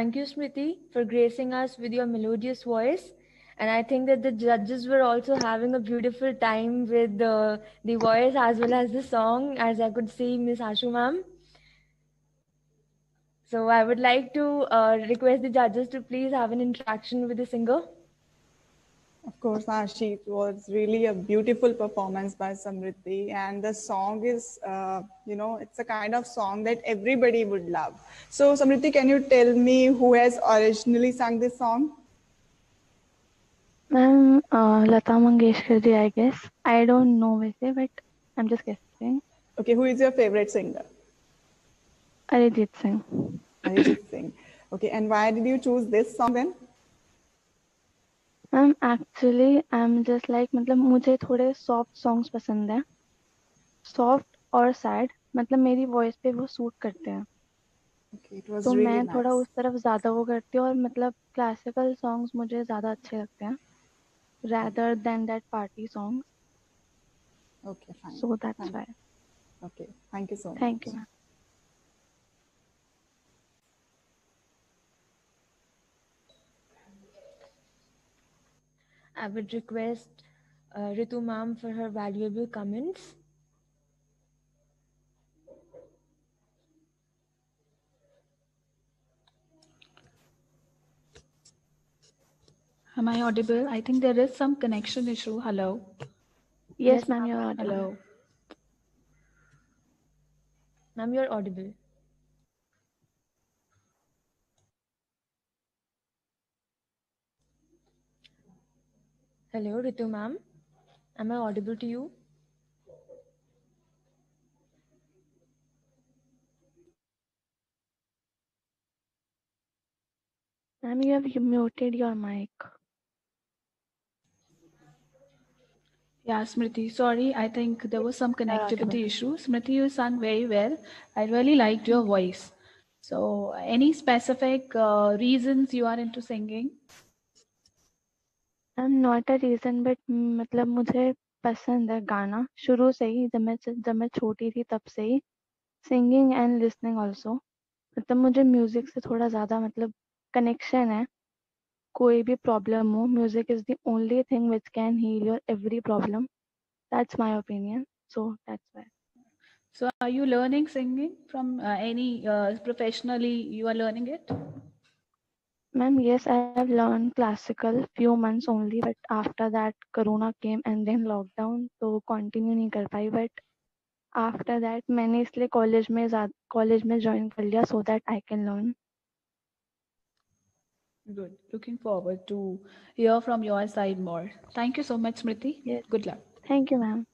A: Thank you, Smriti, for gracing us with your melodious voice. And I think that the judges were also having a beautiful time with the voice as well as the song, as I could see Miss Ashu ma'am. So I would like to request the judges to please have an interaction with the singer.
G: Of course, Ashi, it was really a beautiful performance by Samriti, and the song is, it's a kind of song that everybody would love. So, Samriti, can you tell me who has originally sung this song?
F: Ma'am, Lata Mangeshkar ji, I guess. I don't know वैसे, but I'm just guessing.
G: Okay, who is your favorite singer?
F: Arijit Singh.
G: Arijit Singh. Okay, and why did you choose this song then?
F: Ma'am actually I am just like मतलब मुझे थोड़े soft songs पसंद हैं, soft और sad, मतलब मेरी voice पे वो सूट करते हैं। तो
G: really
F: मैं थोड़ा
G: nice.
F: उस तरफ ज़्यादा वो करती हूँ, और मतलब क्लासिकल सॉन्ग्स मुझे ज़्यादा अच्छे लगते हैं rather than that party songs.
G: Okay, fine.
F: So that's
G: Fine.
F: why.
G: Okay, thank you so much.
F: Thank you, ma'am.
A: I would request Ritu ma'am for her valuable comments.
D: Am I audible? I think there is some connection issue. Hello.
F: Yes, ma'am, you're audible.
D: Hello.
A: Ma'am, you're audible. Hello, Ritu ma'am. Am I audible to you?
F: Ma'am, you have muted your mic.
D: Yeah, Smriti, sorry, I think there was some connectivity issue. Smriti, you sung very well. I really liked your voice. So, any specific reasons you are into singing?
F: I'm not a reason, but मतलब मुझे पसंद है गाना शुरू से ही, जब मैं छोटी थी तब से ही, singing and listening also. मतलब मुझे म्यूजिक से थोड़ा ज़्यादा मतलब कनेक्शन है। कोई भी प्रॉब्लम हो, music is the only thing which can heal your every problem. That's my opinion. So that's why.
D: So, are you learning singing from any professionally? You are learning it?
F: Ma'am, yes, I have learned classical few months only, but after that Corona came and then lockdown, तो continue नहीं कर पाई. But after that मैंने इसलिए college में join कर लिया so that I can learn.
D: Good. Looking forward to hear from your side more. Thank you so much, Smriti.
F: Yes.
D: Good luck.
F: Thank you, ma'am.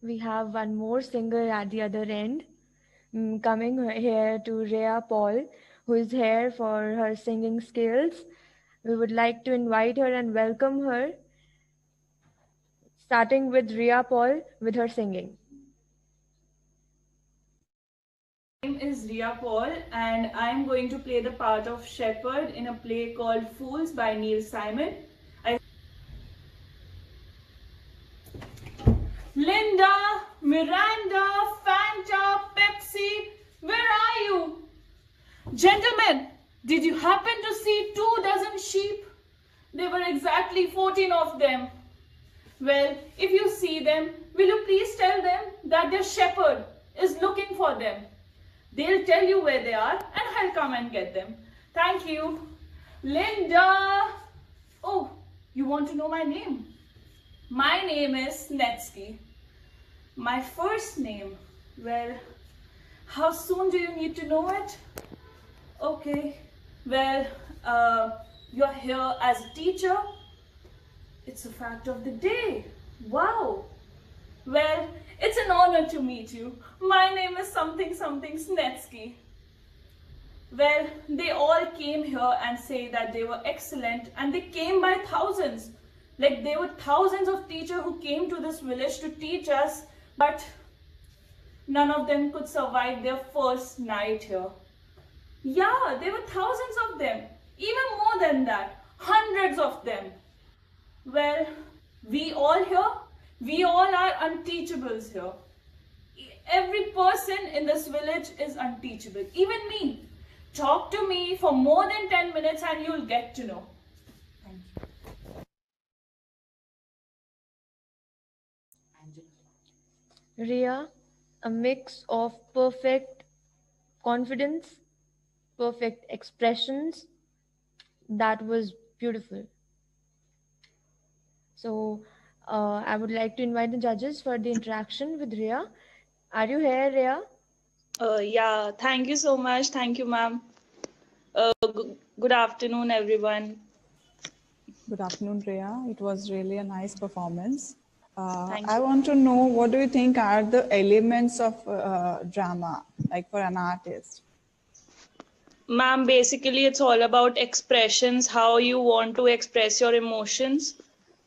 A: We have one more singer at the other end, coming here to Rhea Paul, who is here for her singing skills. We would like to invite her and welcome her, starting with Rhea Paul with her singing.
B: My name is Rhea Paul, and I'm going to play the part of Shepherd in a play called Fools by Neil Simon. Linda, Miranda, Fanta, Pepsi, where are you? Gentlemen, did you happen to see 24 sheep? There were exactly 14 of them. Well, if you see them, will you please tell them that their shepherd is looking for them? They'll tell you where they are and I'll come and get them. Thank you. Linda! Oh, you want to know my name? My name is Snetsky. My first name, well, how soon do you need to know it? Okay, well, you're here as a teacher. It's a fact of the day. Wow. Well, it's an honor to meet you. My name is something Snetsky. Well, they all came here and say that they were excellent, and they came by thousands. Like, there were thousands of teachers who came to this village to teach us, but none of them could survive their first night here. Yeah, there were thousands of them. even more than that, hundreds of them. Well, we all are unteachables here. Every person in this village is unteachable, even me. Talk to me for more than 10 minutes and you'll get to know.
A: Rhea, a mix of perfect confidence, perfect expressions. That was beautiful. So, I would like to invite the judges for the interaction with Rhea. Are you here, Rhea?
H: Yeah, thank you so much. Thank you, ma'am. Good afternoon, everyone.
G: Good afternoon, Rhea. It was really a nice performance.
H: Thank
G: I
H: you.
G: want to know, what do you think are the elements of drama, like for an artist?
H: Ma'am, basically, it's all about expressions, how you want to express your emotions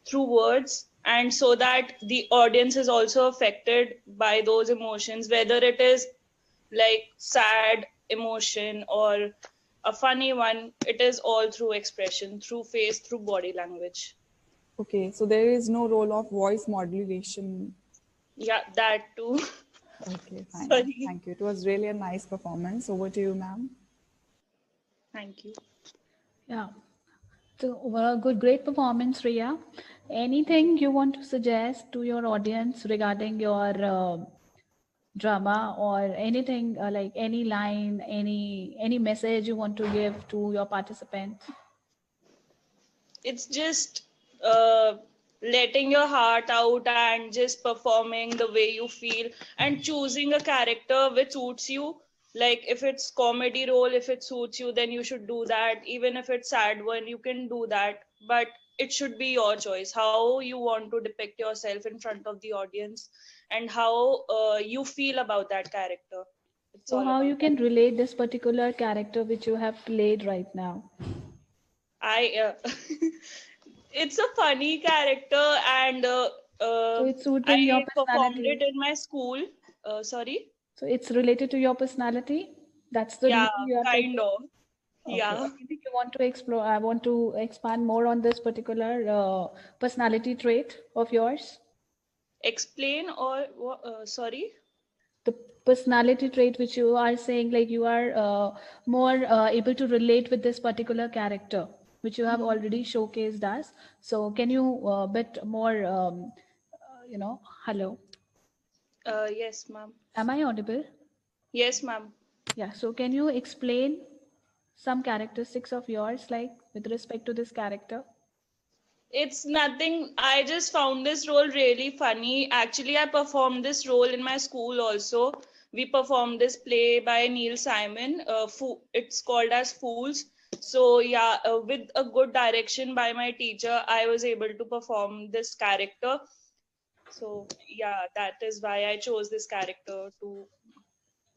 H: through words, and so that the audience is also affected by those emotions, whether it is like sad emotion or a funny one, it is all through expression, through face, through body language.
G: Okay, so there is no role of voice modulation.
H: Yeah, that too.
G: Okay, fine.
H: Sorry.
G: Thank you. It was really a nice performance. Over to you, ma'am.
H: Thank you.
D: Yeah. So overall, great performance, Rhea. Anything you want to suggest to your audience regarding your drama, or anything like any line, any message you want to give to your participants?
H: It's just letting your heart out and just performing the way you feel and choosing a character which suits you. Like if it's comedy role, if it suits you, then you should do that. Even if it's sad one, you can do that. But it should be your choice, how you want to depict yourself in front of the audience and how you feel about that character. It's
D: So
H: all
D: how
H: about
D: you can relate this particular character which you have played right now?
H: It's a funny character, and
D: So it's suiting your
H: I performed
D: personality.
H: it in my school. Sorry.
D: So it's related to your personality. That's the
H: Yeah,
D: reason you are
H: kind
D: taking.
H: of.
D: Okay.
H: Yeah.
D: Anything you want to explore? I want to expand more on this particular personality trait of yours.
H: Explain or sorry.
D: The personality trait which you are saying, like you are more able to relate with this particular character, which you have already showcased us. So can you bit more, hello?
H: Yes, ma'am.
D: Am I audible?
H: Yes, ma'am.
D: Yeah. So can you explain some characteristics of yours, like with respect to this character?
H: It's nothing. I just found this role really funny. Actually, I performed this role in my school also. We performed this play by Neil Simon. It's called as Fools. So yeah, with a good direction by my teacher, I was able to perform this character. So yeah, that is why I chose this character to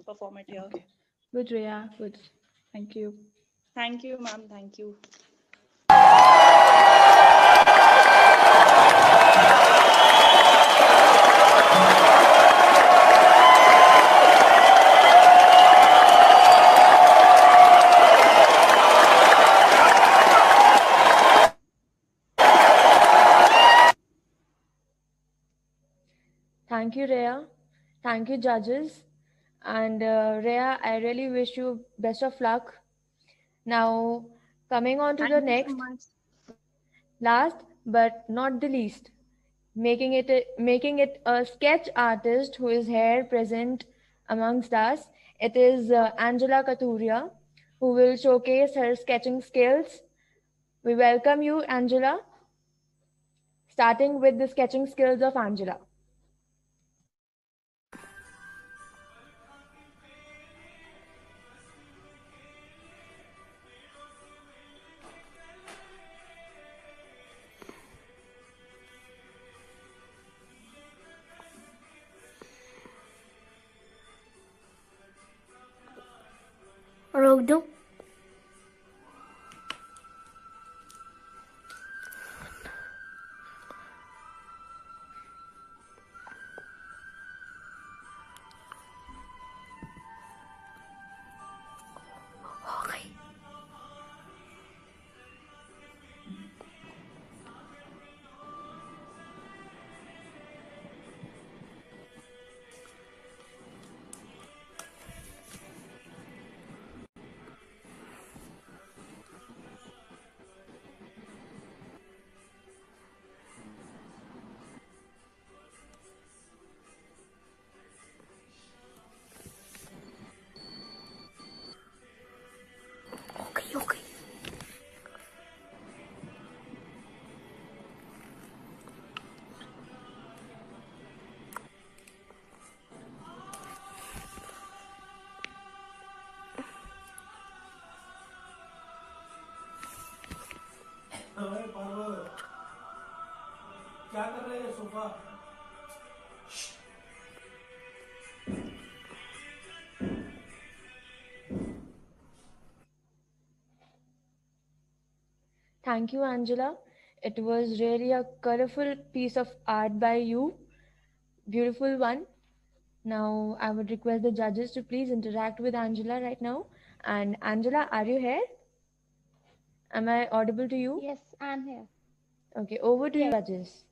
H: perform it here.
D: Okay. Good, Rhea. Good. Thank you.
H: Thank you, ma'am. Thank you.
A: Thank you, Rhea. Thank you, judges. And Rhea, I really wish you best of luck. Now, coming on to the
H: Thank you so
A: next,
H: much.
A: last but not the least, making it a sketch artist who is here present amongst us. It is Angela Katuria, who will showcase her sketching skills. We welcome you, Angela, starting with the sketching skills of Angela.
K: रोक दो
N: so far.
A: Thank you, Angela. It was really a colorful piece of art by you. Beautiful one. Now, I would request the judges to please interact with Angela right now. And Angela, are you here? Am I audible to you?
I: Yes, I'm here.
A: Okay, over to you, judges.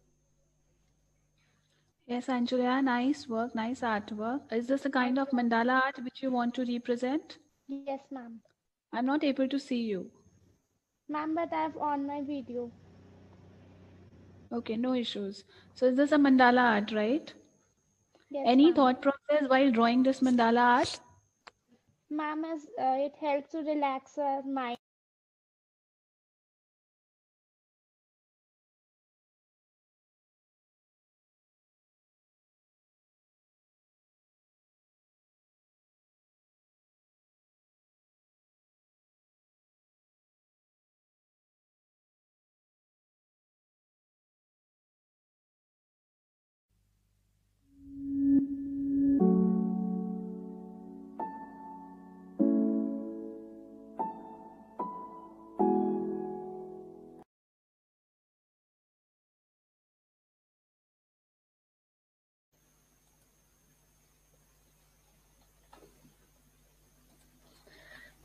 D: Yes, Angela, nice work, nice artwork. Is this a kind of mandala art which you want to represent?
I: Yes, ma'am.
D: I'm not able to see you.
I: Ma'am, but I've on my video.
D: Okay, no issues. So is this a mandala art, right?
I: Yes,
D: Any
I: ma'am.
D: thought process while drawing this mandala art?
I: Ma'am, as it helps to relax our mind.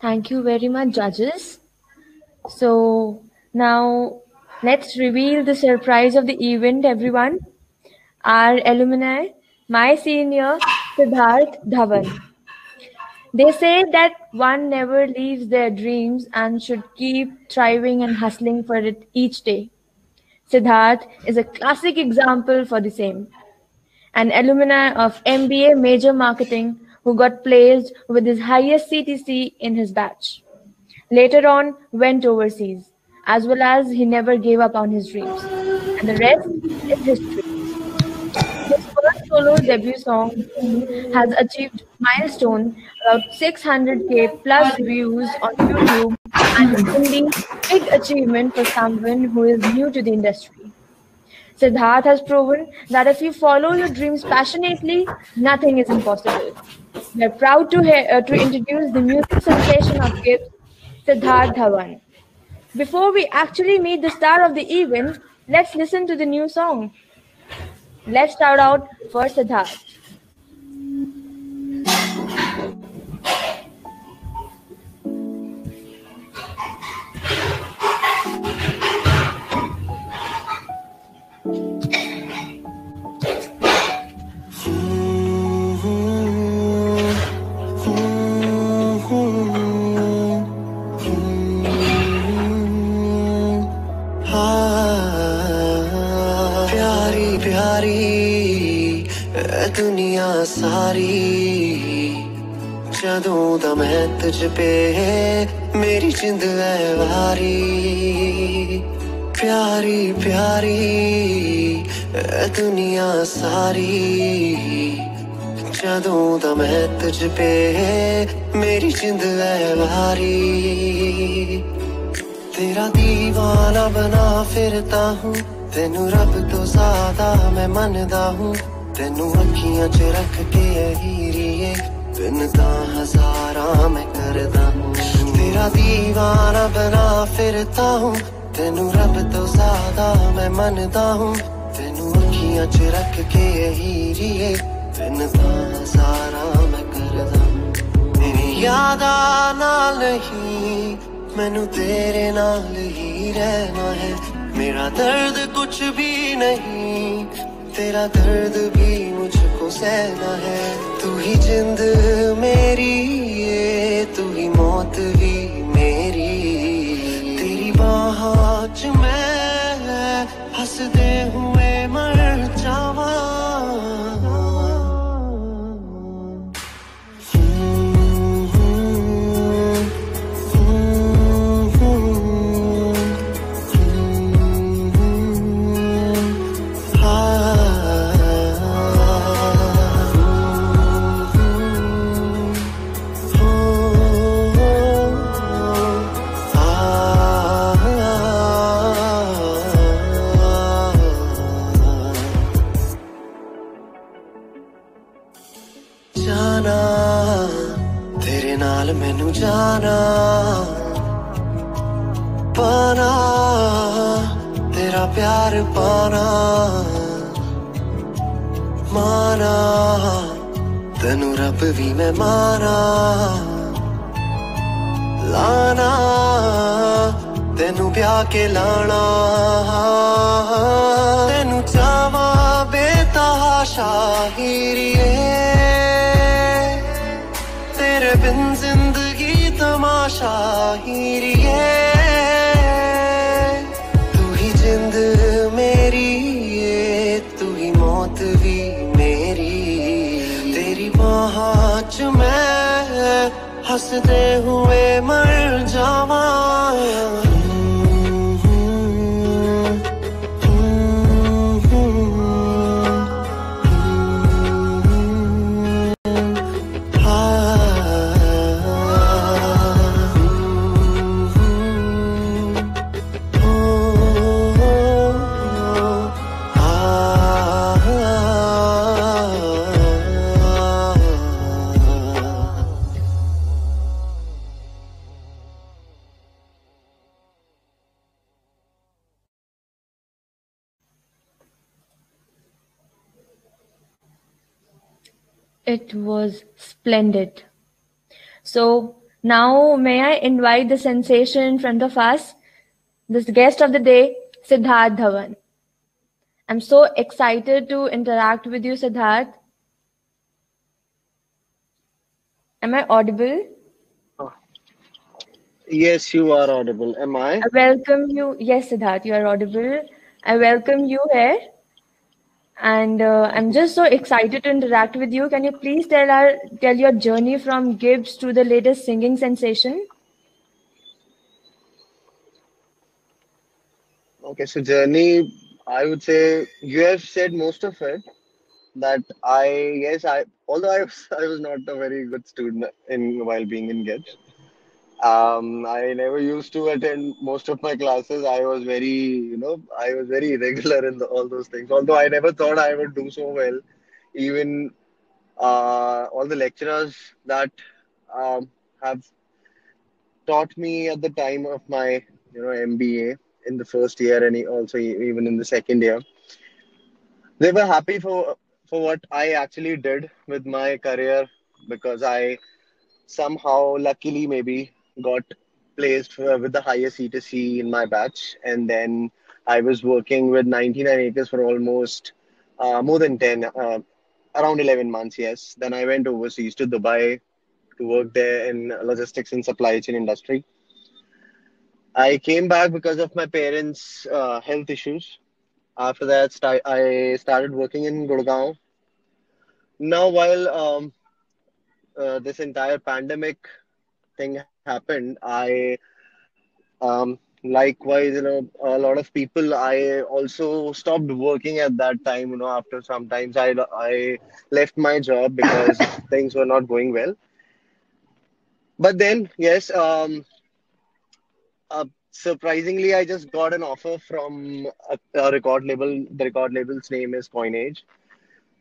A: Thank you very much, judges. So now let's reveal the surprise of the event, everyone. Our alumni, my senior, Siddharth Dhawan. They say that one never leaves their dreams and should keep thriving and hustling for it each day. Siddharth is a classic example for the same. An alumni of MBA Major Marketing who got placed with his highest CTC in his batch. Later on, went overseas, as well as he never gave up on his dreams. And the rest is history. His first solo debut song has achieved milestone about 600K plus views on YouTube and is indeed a big achievement for someone who is new to the industry. Siddharth has proven that if you follow your dreams passionately, nothing is impossible. We are proud to introduce the music sensation of GIFT, Siddharth Dhawan. Before we actually meet the star of the event, let's listen to the new song. Let's shout out for Siddharth.
J: दुनिया सारी जदों दा मैं तुझ पे मेरी जिंद है वारी प्यारी प्यारी दुनिया सारी जदों दा मैं तुझ पे मेरी जिंद है वारी तेरा दीवाना बना फिरता हूँ तेनू रब तो ज्यादा मैं मनदा हूँ तेनू अखियां च रख के हीरिए बिन तां हजारां मैं करदा हूँ तेरा दीवाना बना फिरता हूँ तेनू रब तो ज्यादा मैं मनदा हूँ तेनू अखियां च रख के हीरिए बिन तां हजारां मैं करदा हूँ तेरी यादां नाल नहीं मैनू तेरे नाल ही रहना है मेरा दर्द कुछ भी नहीं तेरा दर्द भी मुझको सहना है तू ही जिंद मेरी ये तू ही मौत भी मेरी तेरी बाहों च मैं हंसदे हुए मर जावा जाना तेरे नाल मैनू जाना पाना तेरा प्यार पाना माना तेनू रब भी मैं माना लाना तेनू ब्याह के लाना तेनू चावा बेतहाशा हीरिए तेरे बिन जिंदगी तमाशा हीरिए तू ही जिंद मेरी ये तू ही मौत भी मेरी तेरी बाहों च मैं हंसते हुए मर जावा
A: It was splendid. So now may I invite the sensation in front of us, this guest of the day, Siddharth Dhawan. I'm so excited to interact with you, Siddharth. Am I audible?
L: Yes, you are audible. Am I?
A: I welcome you. Yes, Siddharth, you are audible. I welcome you here. And I'm just so excited to interact with you. Can you please tell your journey from Gibbs to the latest singing sensation?
L: Okay, so journey, I would say you have said most of it. That although I was not a very good student while being in GIBS. I never used to attend most of my classes. I was very irregular in all those things. Although I never thought I would do so well. Even all the lecturers that have taught me at the time of my MBA in the first year and also even in the second year, they were happy for what I actually did with my career because I somehow, luckily, maybe got placed with the highest C2C in my batch. And then I was working with 99 acres for almost more than 10, around 11 months, yes. Then I went overseas to Dubai to work there in logistics and supply chain industry. I came back because of my parents' health issues. After that, I started working in Gurgaon. Now, while this entire pandemic thing happened, I likewise, a lot of people, I also stopped working at that time. After some times, I left my job because things were not going well. But then, yes, surprisingly, I just got an offer from a record label. The record label's name is Coinage,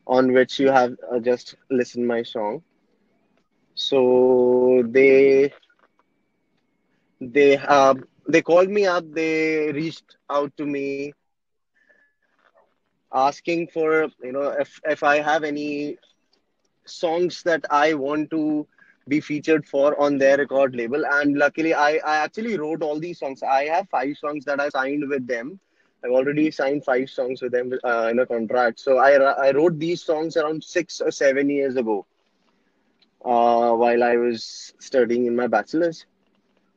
L: on which you have just listened my song. So they called me up. They reached out to me, asking for if I have any songs that I want to be featured for on their record label. And luckily, I actually wrote all these songs. I have 5 songs that I signed with them. I've already signed 5 songs with them in a contract. So I wrote these songs around 6 or 7 years ago while I was studying in my bachelor's.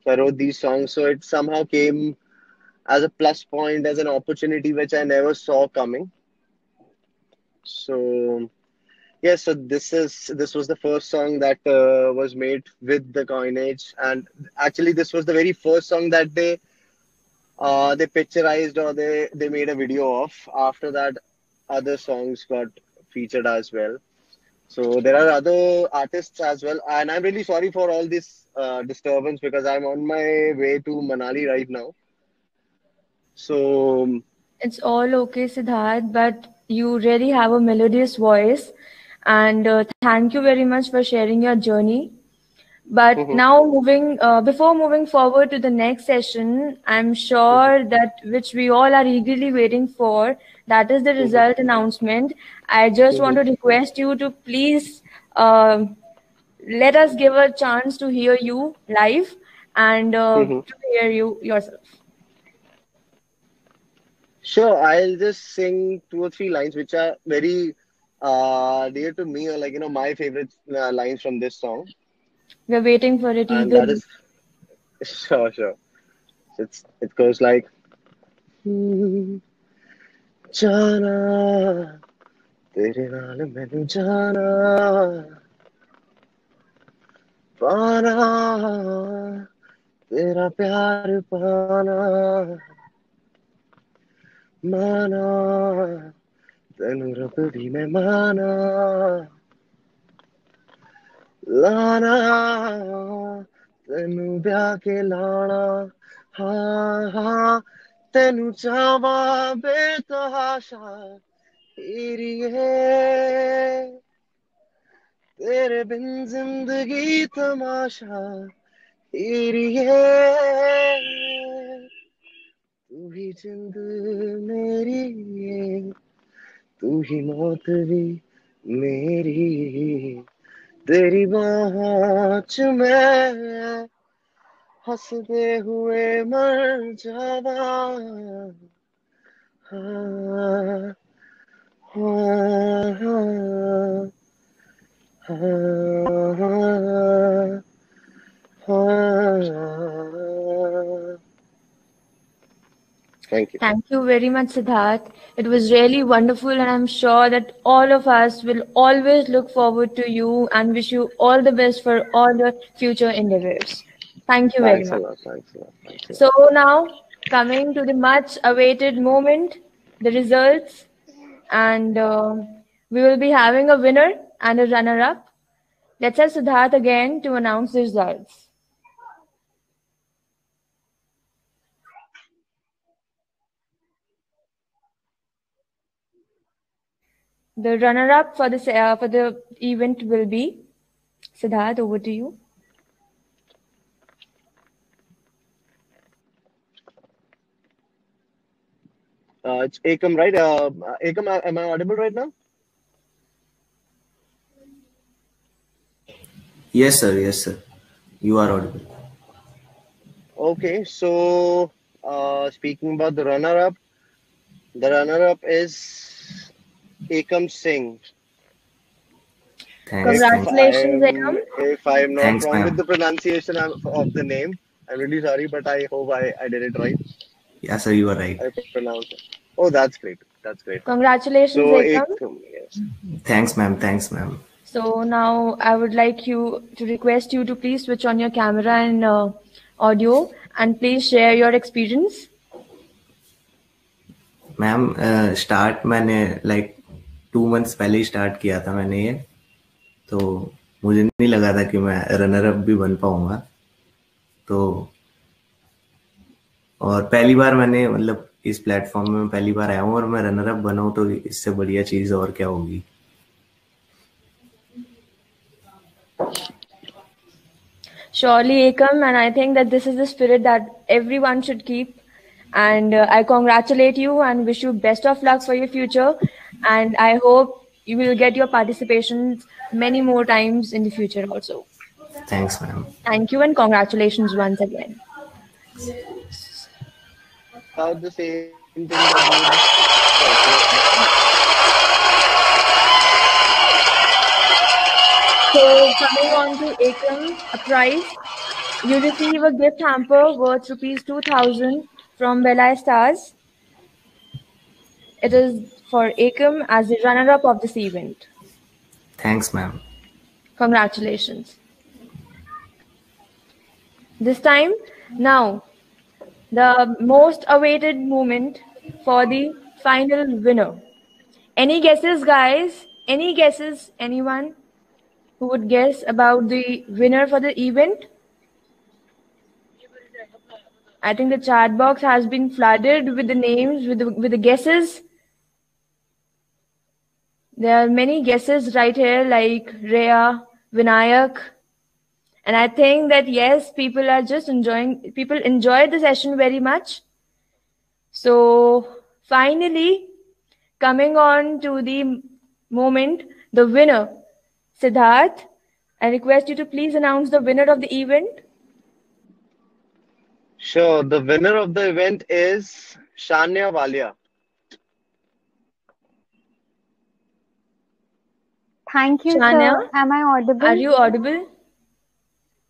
L: So I wrote these songs. So it somehow came as a plus point, as an opportunity which I never saw coming. So yes, so this was the first song that was made with the Coinage, and actually this was the very first song that they picturized or they made a video of. After that, other songs got featured as well. So there are other artists as well, and I'm really sorry for all this disturbance because I'm on my way to Manali right now. So
A: it's all okay, Siddharth, but you really have a melodious voice. and thank you very much for sharing your journey. But now before moving forward to the next session, I'm sure that which we all are eagerly waiting for, that is the result announcement. I just want to request you to please let us give a chance to hear you live and to hear you yourself.
L: Sure, I'll just sing 2 or 3 lines which are very dear to me, or like my favorite lines from this song,
A: We're waiting for it
L: and that
A: eagerly.
L: is sure. It goes like, जाना तेरे नाल मैनू जाना पाना तेरा प्यार पाना माना तेनू रब दी मैं माना लाना तेनू ब्याह के लाना हाँ हाँ तेनू चावा बेतहाशा हीरिए तेरे बिन जिंदगी तमाशा हीरिए तू ही जिंद मेरी तू ही मौत भी मेरी तेरी बाहों च मैं हंसते हुए मर जावा हाँ हाँ Thank you.
A: Thank you very much, Siddharth. It was really wonderful, and I'm sure that all of us will always look forward to you and wish you all the best for all your future endeavors. Thank you very
L: Thanks a
A: much.
L: lot. Thanks a lot. Thanks a lot.
A: So now, coming to the much awaited moment, the results, and we will be having a winner and a runner-up. Let's have Siddharth again to announce the results. The runner-up for the event will be Siddharth. Over to you.
L: It's Ekam, right? Ekam, am I audible right now?
U: Yes, sir. Yes, sir. You are audible.
L: Okay, so speaking about the runner-up is Ekam Singh.
U: Thanks.
A: Congratulations, Ekam.
L: If I'm not
U: Thanks,
L: wrong
U: ma'am.
L: with the pronunciation of the name, I'm really sorry, but I hope I did it right.
U: Yeah, sir, you are right.
L: I pronounced it. Oh, that's great. That's great.
A: Congratulations,
L: So,
A: Ekam.
L: yes.
U: Thanks, ma'am. Thanks, ma'am.
A: So now I would like you to request you to please switch on your camera and audio, and please share your experience.
U: Ma'am start मैंने like 2 months पहले ही start किया था मैंने ये, तो मुझे नहीं लगा था कि मैं रनर अप भी बन पाऊंगा। तो और पहली बार मैंने मतलब इस प्लेटफॉर्म में पहली बार आया हूँ और मैं रनर अप बना हूँ, तो इससे बढ़िया चीज और क्या होगी।
A: Surely, Ekam, and I think that this is the spirit that everyone should keep. And I congratulate you and wish you best of luck for your future. And I hope you will get your participations many more times in the future also.
U: Thanks, ma'am.
A: Thank you and congratulations once again.
L: About the same thing that
A: So coming on to Ekam, a prize. You receive a gift hamper worth rupees 2,000 from Bella Stars. It is for Ekam as the runner-up of this event.
U: Thanks, ma'am.
A: Congratulations. This time, now, the most awaited moment for the final winner. Any guesses, guys? Any guesses? Anyone who would guess about the winner for the event? I think the chat box has been flooded with the names, with the guesses. There are many guesses right here, like Rhea, Vinayak, and I think that yes, people are just enjoying. People enjoyed the session very much. So finally, coming on to the moment, the winner, Siddharth. I request you to please announce the winner of the event.
L: Sure. The winner of the event is Shania Walia.
C: Thank you,
A: Shania,
C: sir. Am I audible?
A: are you audible?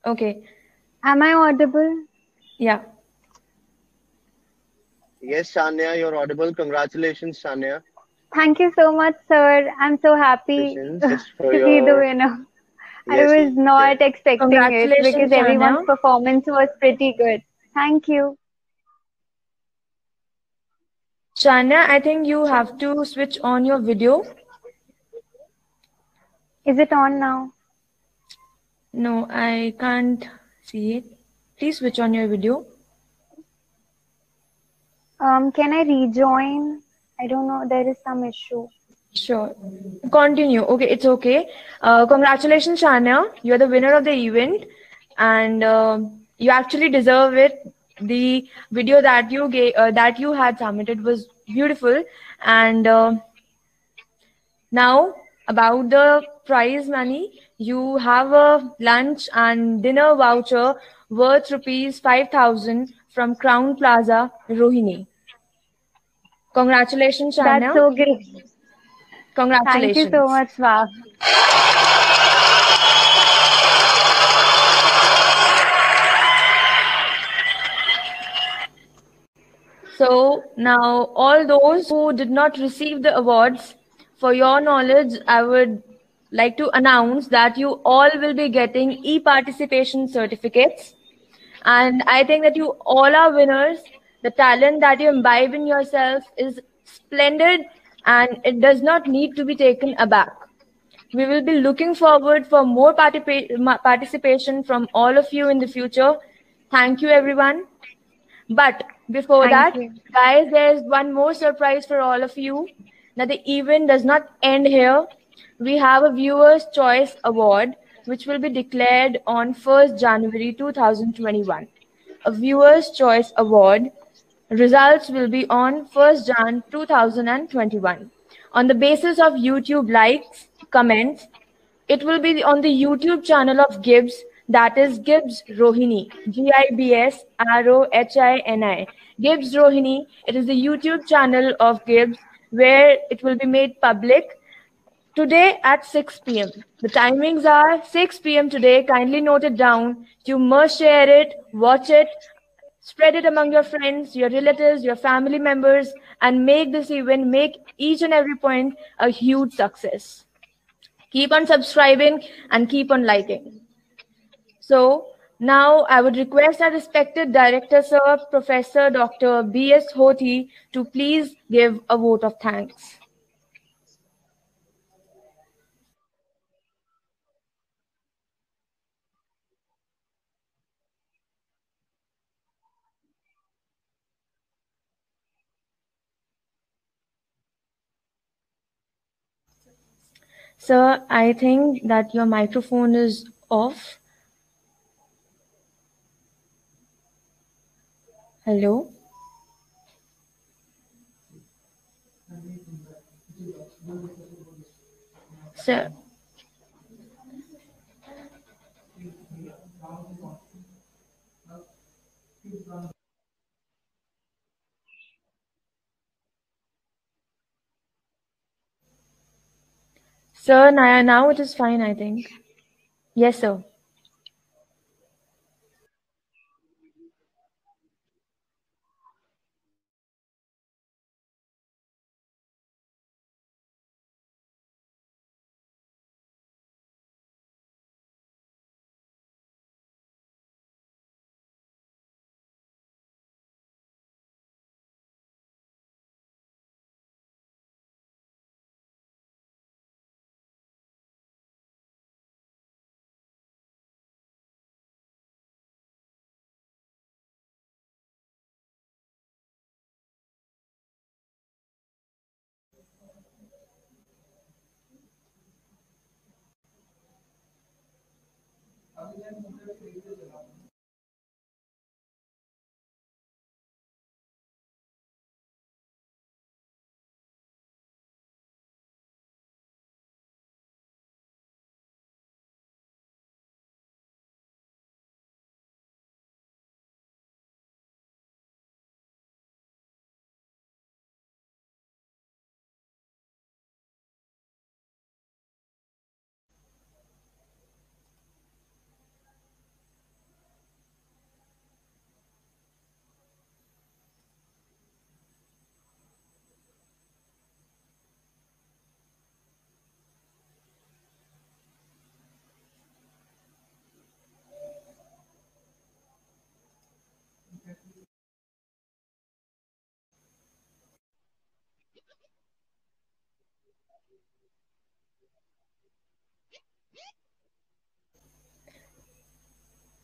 A: Okay.
C: Am I audible?
A: Yeah.
L: Yes, Shania, you're audible. Congratulations, Shania.
C: Thank you so much, sir. I'm so happy
L: Congratulations for
C: to be the
L: your
C: winner. I
L: yes.
C: was not expecting it because
A: Congratulations,
C: everyone's
A: Shania.
C: performance was pretty good. Thank you.
A: Shania, I think you have to switch on your video.
C: Is it on now?
A: No, I can't see it. Please switch on your video.
C: Can I rejoin? I don't know. There is some issue.
A: Sure. Continue. Okay, it's okay. Congratulations, Shania. You're the winner of the event, and you actually deserve it. The video that you gave, that you had submitted was beautiful. And now about the prize money, you have a lunch and dinner voucher worth rupees 5,000 from Crown Plaza, Rohini. Congratulations,
C: That's
A: Shania.
C: so great. Thank you
A: Congratulations.
C: so much, ma'am.
A: So now all those who did not receive the awards, for your knowledge, I would like to announce that you all will be getting e-participation certificates. And I think that you all are winners. The talent that you imbibe in yourself is splendid and it does not need to be taken aback. We will be looking forward for more participation from all of you in the future. Thank you, everyone. But before
C: Thank
A: that,
C: you.
A: guys, there's one more surprise for all of you. Now, the event does not end here. We have a Viewer's Choice Award, which will be declared on 1st January 2021. A Viewer's Choice Award results will be on 1st Jan 2021. On the basis of YouTube likes, comments, it will be on the YouTube channel of Gibbs, that is Gibbs Rohini, Gibs Rohini. Gibbs Rohini, it is the YouTube channel of Gibbs where it will be made public today at 6 p.m. The timings are 6 p.m. today. Kindly note it down. You must share it, watch it, spread it among your friends, your relatives, your family members, and make this event, make each and every point a huge success. Keep on subscribing and keep on liking. So now I would request our respected Director Sir, Professor Dr. B.S. Hoti, to please give a vote of thanks. Sir, I think that your microphone is off. Hello? Sir. Sir, now it is fine, I think. Yes, sir.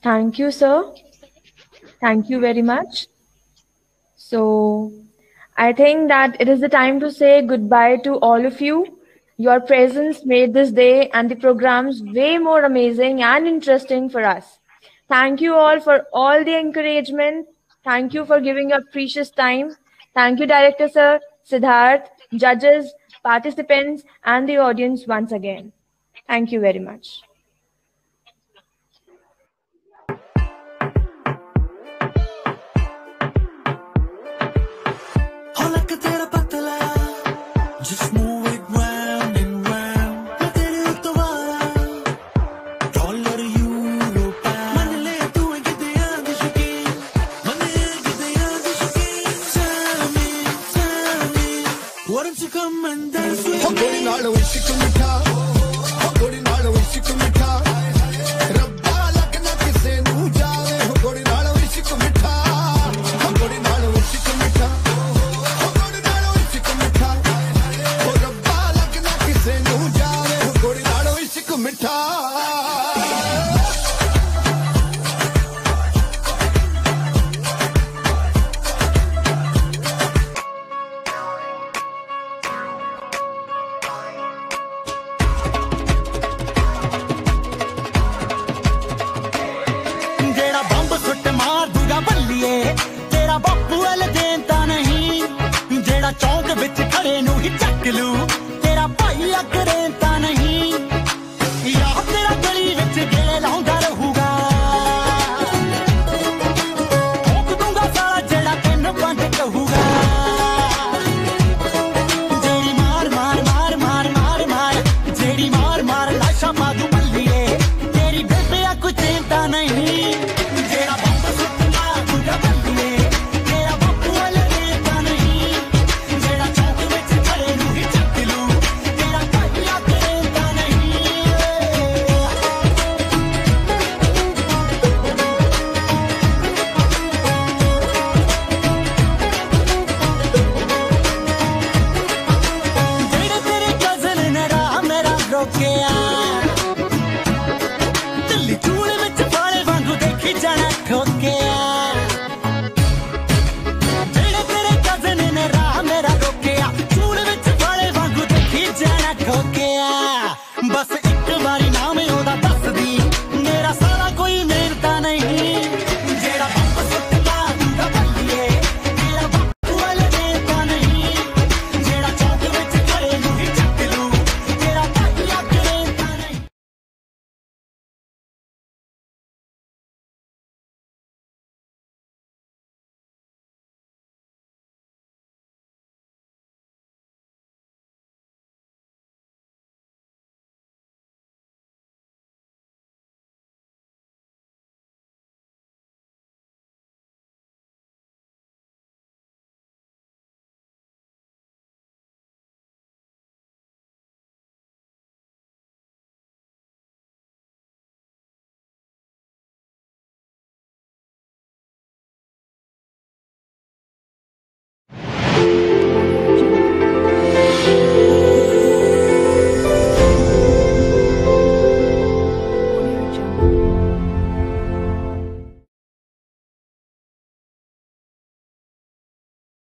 A: Thank you, sir. Thank you very much. So, I think that it is the time to say goodbye to all of you. Your presence made this day and the programs way more amazing and interesting for us. Thank you all for all the encouragement. Thank you for giving your precious time. Thank you, Director Sir, Siddharth, judges, participants, and the audience once again. Thank you very much.
J: Just move it round and round. मैं तेरे उतवारा dollar euro pound मन ले तू है किते याद शकीन मन ले किते याद शकीन tell me why don't you come and dance with me हो गोरी नाल इश्क मिठा हो गोरी नाल इश्क मिठा रब्बा लगना किसे नू जावे हो गोरी नाल इश्क मिठा हो गोरी नाल इश्क मिठा मिठा